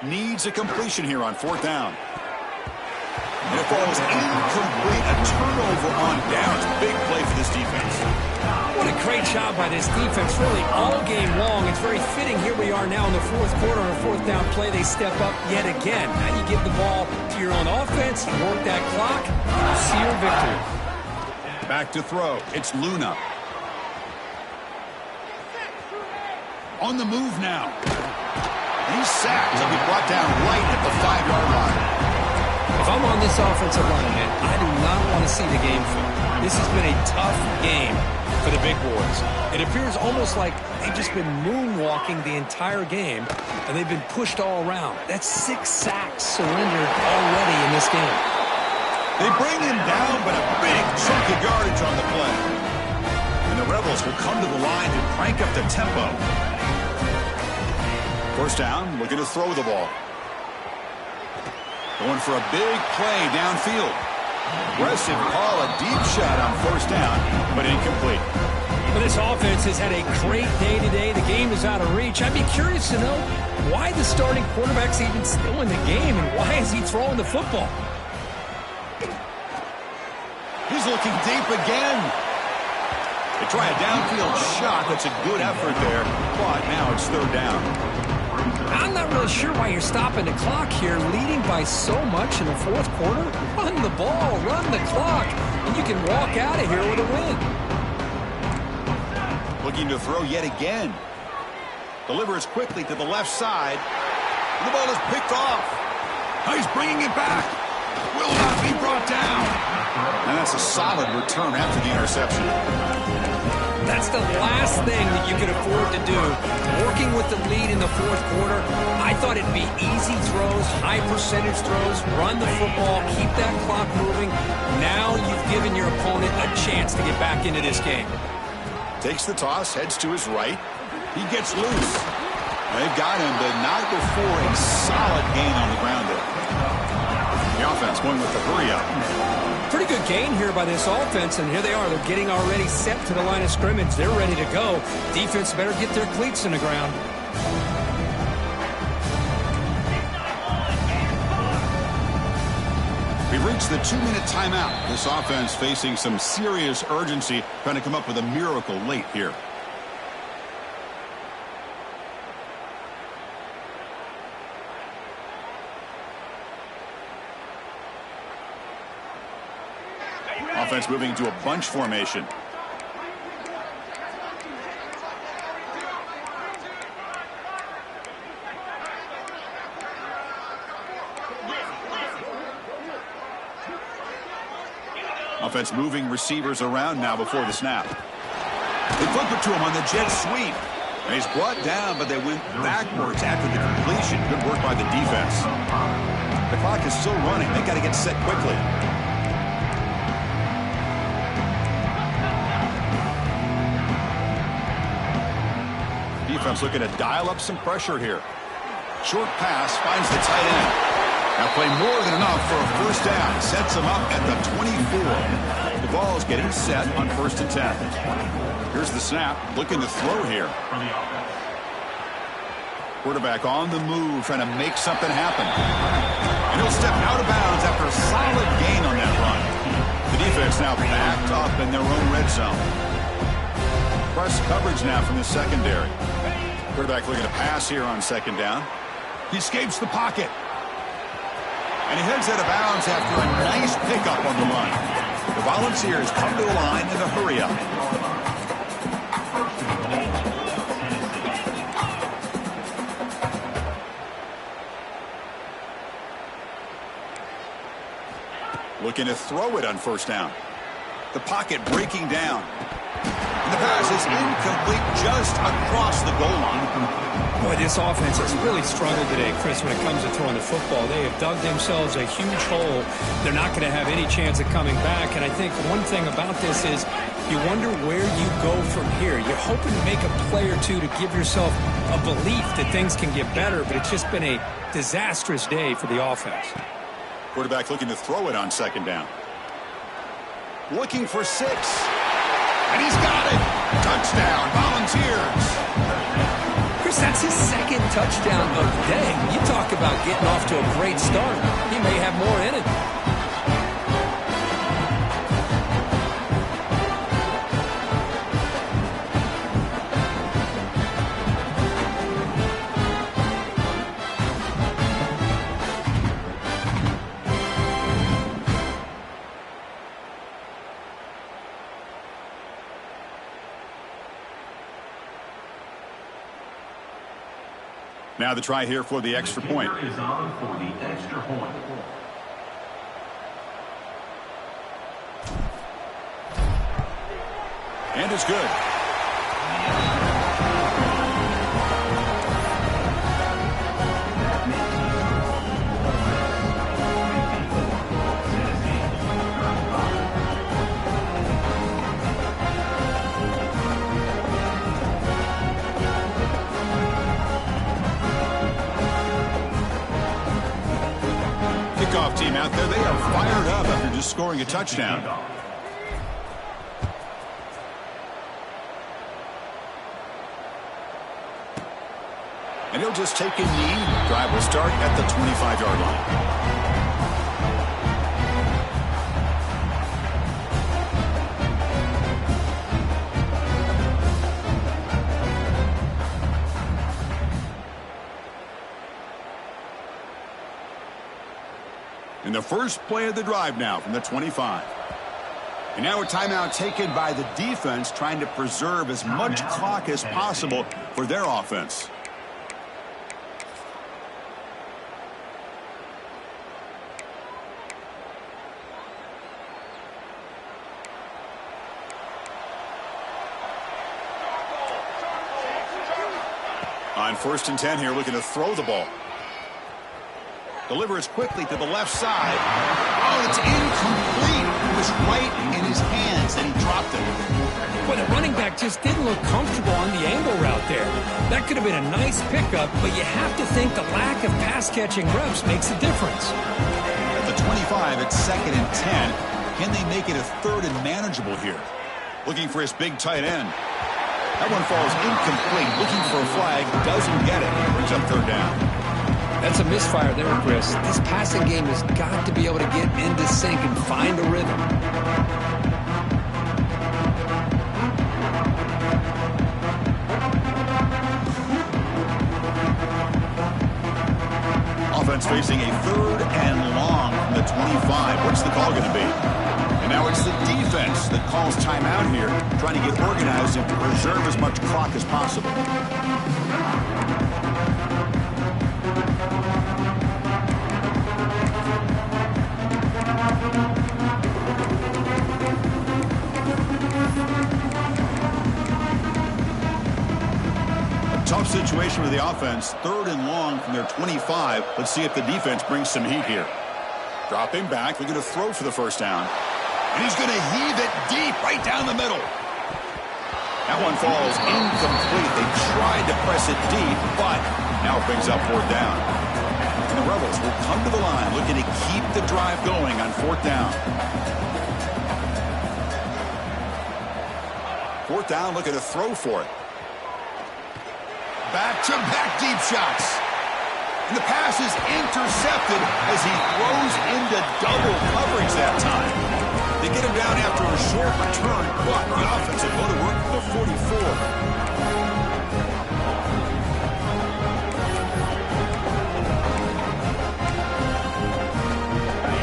[SPEAKER 1] Needs a completion here on fourth down. And it falls incomplete. A turnover on downs. Big play for this defense.
[SPEAKER 2] What a great job by this defense, really all game long. It's very fitting. Here we are now in the fourth quarter on a fourth down play. They step up yet again. Now you give the ball to your own offense, you work that clock, and you see your victory.
[SPEAKER 1] Back to throw. It's Luna. On the move now. He's sacked. He'll be brought down right at the 5-yard line.
[SPEAKER 2] If I'm on this offensive line, man, I do not want to see the game film. This has been a tough game for the big boys. It appears almost like they've just been moonwalking the entire game, and they've been pushed all around. That's 6 sacks surrendered already in this game.
[SPEAKER 1] They bring him down, but a big chunk of yardage on the play. And the Rebels will come to the line and crank up the tempo. First down, looking to throw the ball. Going for a big play downfield. Aggressive call, a deep shot on first down, but incomplete.
[SPEAKER 2] Well, this offense has had a great day today. The game is out of reach. I'd be curious to know why the starting quarterback's even still in the game, and why is he throwing the football?
[SPEAKER 1] He's looking deep again. They try a downfield shot. That's a good effort there, but now it's third down.
[SPEAKER 2] I'm not really sure why you're stopping the clock here, leading by so much in the fourth quarter. Run the ball, run the clock, and you can walk out of here with a win.
[SPEAKER 1] Looking to throw yet again. Delivers quickly to the left side. And the ball is picked off. Now he's bringing it back. Will not be brought down. And that's a solid return after the interception.
[SPEAKER 2] That's the last thing that you could afford to do. Working with the lead in the fourth quarter, I thought it'd be easy throws, high percentage throws, run the football, keep that clock moving. Now you've given your opponent a chance to get back into this game.
[SPEAKER 1] Takes the toss, heads to his right. He gets loose. They've got him, but not before a solid gain on the ground there. The offense going with the hurry up.
[SPEAKER 2] Pretty good gain here by this offense, and here they are. They're getting already set to the line of scrimmage. They're ready to go. Defense better get their cleats in the ground.
[SPEAKER 1] We've reached the 2-minute timeout. This offense facing some serious urgency, trying to come up with a miracle late here. Offense moving into a bunch formation. Offense moving receivers around now before the snap. They flip it to him on the jet sweep. And he's brought down, but they went backwards after the completion. Good work by the defense. The clock is still running. They got to get set quickly. Defense looking to dial up some pressure here. Short pass finds the tight end. Now play more than enough for a first down. Sets him up at the 24. The ball is getting set on 1st and 10. Here's the snap. Looking to throw here. Quarterback on the move, trying to make something happen. And he'll step out of bounds after a solid gain on that run. The defense now backed up in their own red zone. Press coverage now from the secondary. Quarterback looking to pass here on 2nd down. He escapes the pocket. And he heads out of bounds after a nice pickup on the run. The Volunteers come to the line in a hurry-up. Looking to throw it on 1st down. The pocket breaking down. And the pass is incomplete just across the goal line.
[SPEAKER 2] Boy, this offense has really struggled today, Chris, when it comes to throwing the football. They have dug themselves a huge hole. They're not going to have any chance of coming back. And I think one thing about this is you wonder where you go from here. You're hoping to make a play or two to give yourself a belief that things can get better, but it's just been a disastrous day for the offense.
[SPEAKER 1] Quarterback looking to throw it on 2nd down. Looking for 6. And he's got it. Touchdown, Volunteers.
[SPEAKER 2] Chris, that's his 2nd touchdown of the day. You talk about getting off to a great start. He may have more in it.
[SPEAKER 1] Now the try here for the extra point.
[SPEAKER 4] Is on for the extra point.
[SPEAKER 1] And it's good. Kickoff team out there, they are fired up after just scoring a touchdown. And he'll just take a knee. Drive will start at the 25-yard line. In the first play of the drive now from the 25. And now a timeout taken by the defense, trying to preserve as much clock as possible for their offense. On 1st and 10 here, looking to throw the ball. Delivers quickly to the left side. Oh, it's incomplete. It was right in his hands, and he dropped it.
[SPEAKER 2] Well, the running back just didn't look comfortable on the angle route there. That could have been a nice pickup, but you have to think the lack of pass-catching reps makes a difference.
[SPEAKER 1] At the 25, it's 2nd and 10. Can they make it a 3rd and manageable here? Looking for his big tight end. That one falls incomplete. Looking for a flag. Doesn't get it. Brings up 3rd down.
[SPEAKER 2] That's a misfire there, Chris. This passing game has got to be able to get into sync and find a rhythm.
[SPEAKER 1] Offense facing a 3rd and long from the 25. What's the call going to be? And now it's the defense that calls timeout here, trying to get organized and to preserve as much clock as possible. Tough situation for the offense. 3rd and long from their 25. Let's see if the defense brings some heat here. Dropping back. They're going to throw for the first down. And he's going to heave it deep right down the middle. That one falls incomplete. They tried to press it deep, but now it brings up 4th down. And the Rebels will come to the line looking to keep the drive going on 4th down. 4th down, looking to throw for it. Back-to-back deep shots. And the pass is intercepted as he throws into double coverage that time. They get him down after a short return, but the offense will go to work for the 44.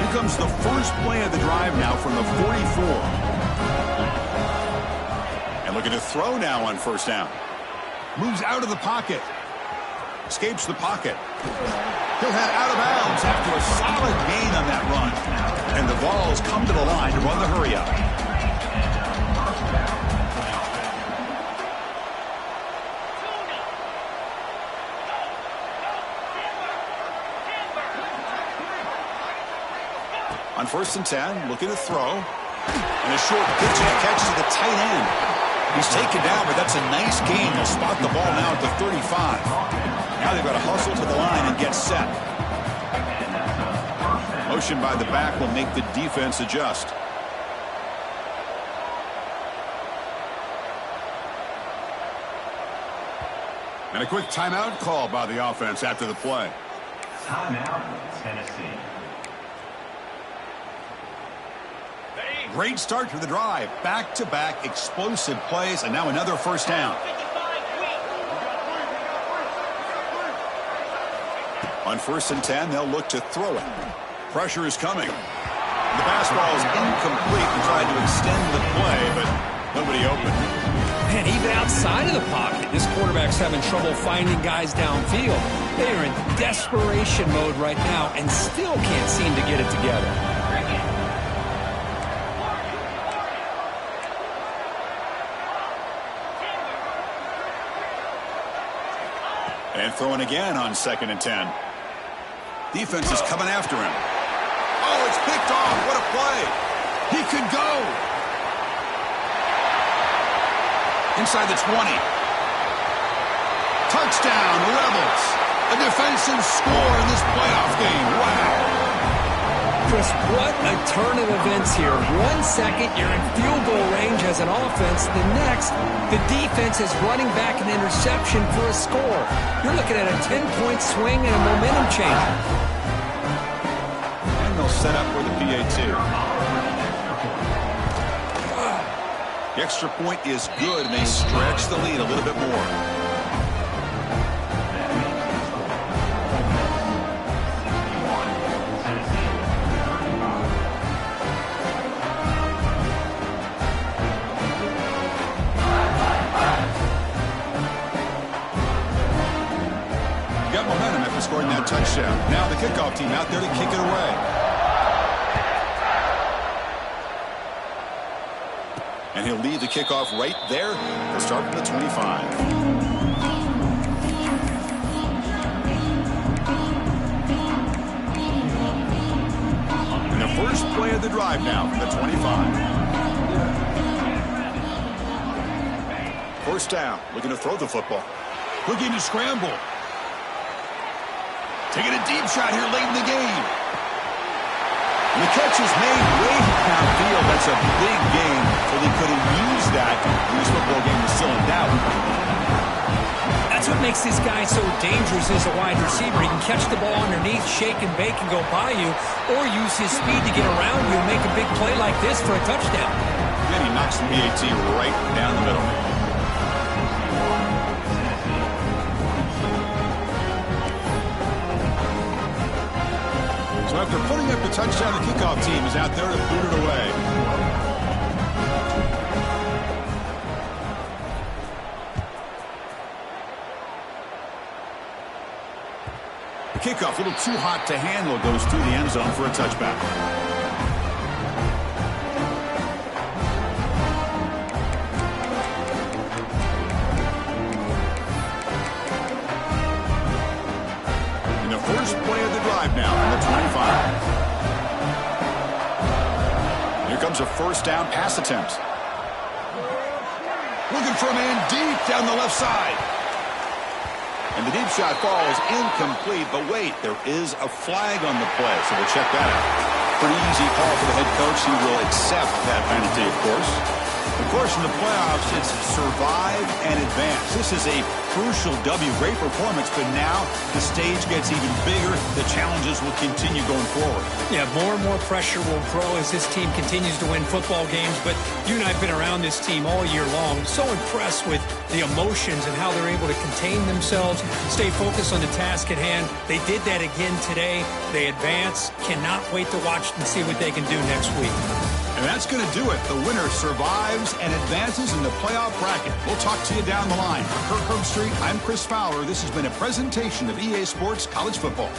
[SPEAKER 1] Here comes the first play of the drive now from the 44. And looking to throw now on 1st down. Moves out of the pocket. Escapes the pocket. He'll head out of bounds after a solid gain on that run. And the Vols come to the line to run the hurry up. On 1st and 10, looking to throw. And a short pitch and a catch to the tight end. He's taken down, but that's a nice gain. They'll spot the ball now at the 35. Now they've got to hustle to the line and get set. Motion by the back will make the defense adjust. And a quick timeout call by the offense after the play.
[SPEAKER 4] Timeout, Tennessee.
[SPEAKER 1] Great start to the drive. Back-to-back explosive plays, and now another 1st down. On 1st and 10, they'll look to throw it. Pressure is coming. The pass ball is incomplete and tried to extend the play, but nobody open.
[SPEAKER 2] Man, even outside of the pocket, this quarterback's having trouble finding guys downfield. They are in desperation mode right now and still can't seem to get it together.
[SPEAKER 1] And throwing again on 2nd and 10. Defense is coming after him. Oh, it's picked off. What a play. He could go. Inside the 20. Touchdown, Rebels. A defensive score in this playoff game. Wow.
[SPEAKER 2] Chris, what a turn of events here. 1 second, you're in field goal range as an offense. The next, the defense is running back an interception for a score. You're looking at a 10-point swing and a momentum change.
[SPEAKER 1] And they'll set up for the PAT. The extra point is good, and they stretch the lead a little bit more. Scoring that touchdown. Now the kickoff team out there to kick it away. And he'll lead the kickoff right there. They'll start from the 25. And the first play of the drive now from the 25. 1st down. Looking to throw the football. Looking to scramble. Taking a deep shot here late in the game. And the catch is made way downfield. That's a big gain, so they could have used that when this football game was still in doubt.
[SPEAKER 2] That's what makes this guy so dangerous as a wide receiver. He can catch the ball underneath, shake and bake and go by you, or use his speed to get around you and make a big play like this for a touchdown.
[SPEAKER 1] Then he knocks the PAT right down the middle. So after putting up the touchdown, the kickoff team is out there to boot it away. The kickoff, a little too hot to handle, goes through the end zone for a touchback. terms of first down pass attempts. Looking for a man deep down the left side. And the deep shot falls incomplete, but wait, there is a flag on the play, so we'll check that out. Pretty easy call for the head coach. He will accept that penalty, of course. Of course, in the playoffs, it's survive and advance. This is a crucial W. Great performance, but now the stage gets even bigger. The challenges will continue going forward. Yeah, more and more pressure will grow as this team continues to win football games, but you and I have been around this team all year long. So impressed with the emotions and how they're able to contain themselves, stay focused on the task at hand. They did that again today. They advance. Cannot wait to watch and see what they can do next week. And that's going to do it. The winner survives and advances in the playoff bracket. We'll talk to you down the line. For Kirk Herbstreit, I'm Chris Fowler. This has been a presentation of EA Sports College Football.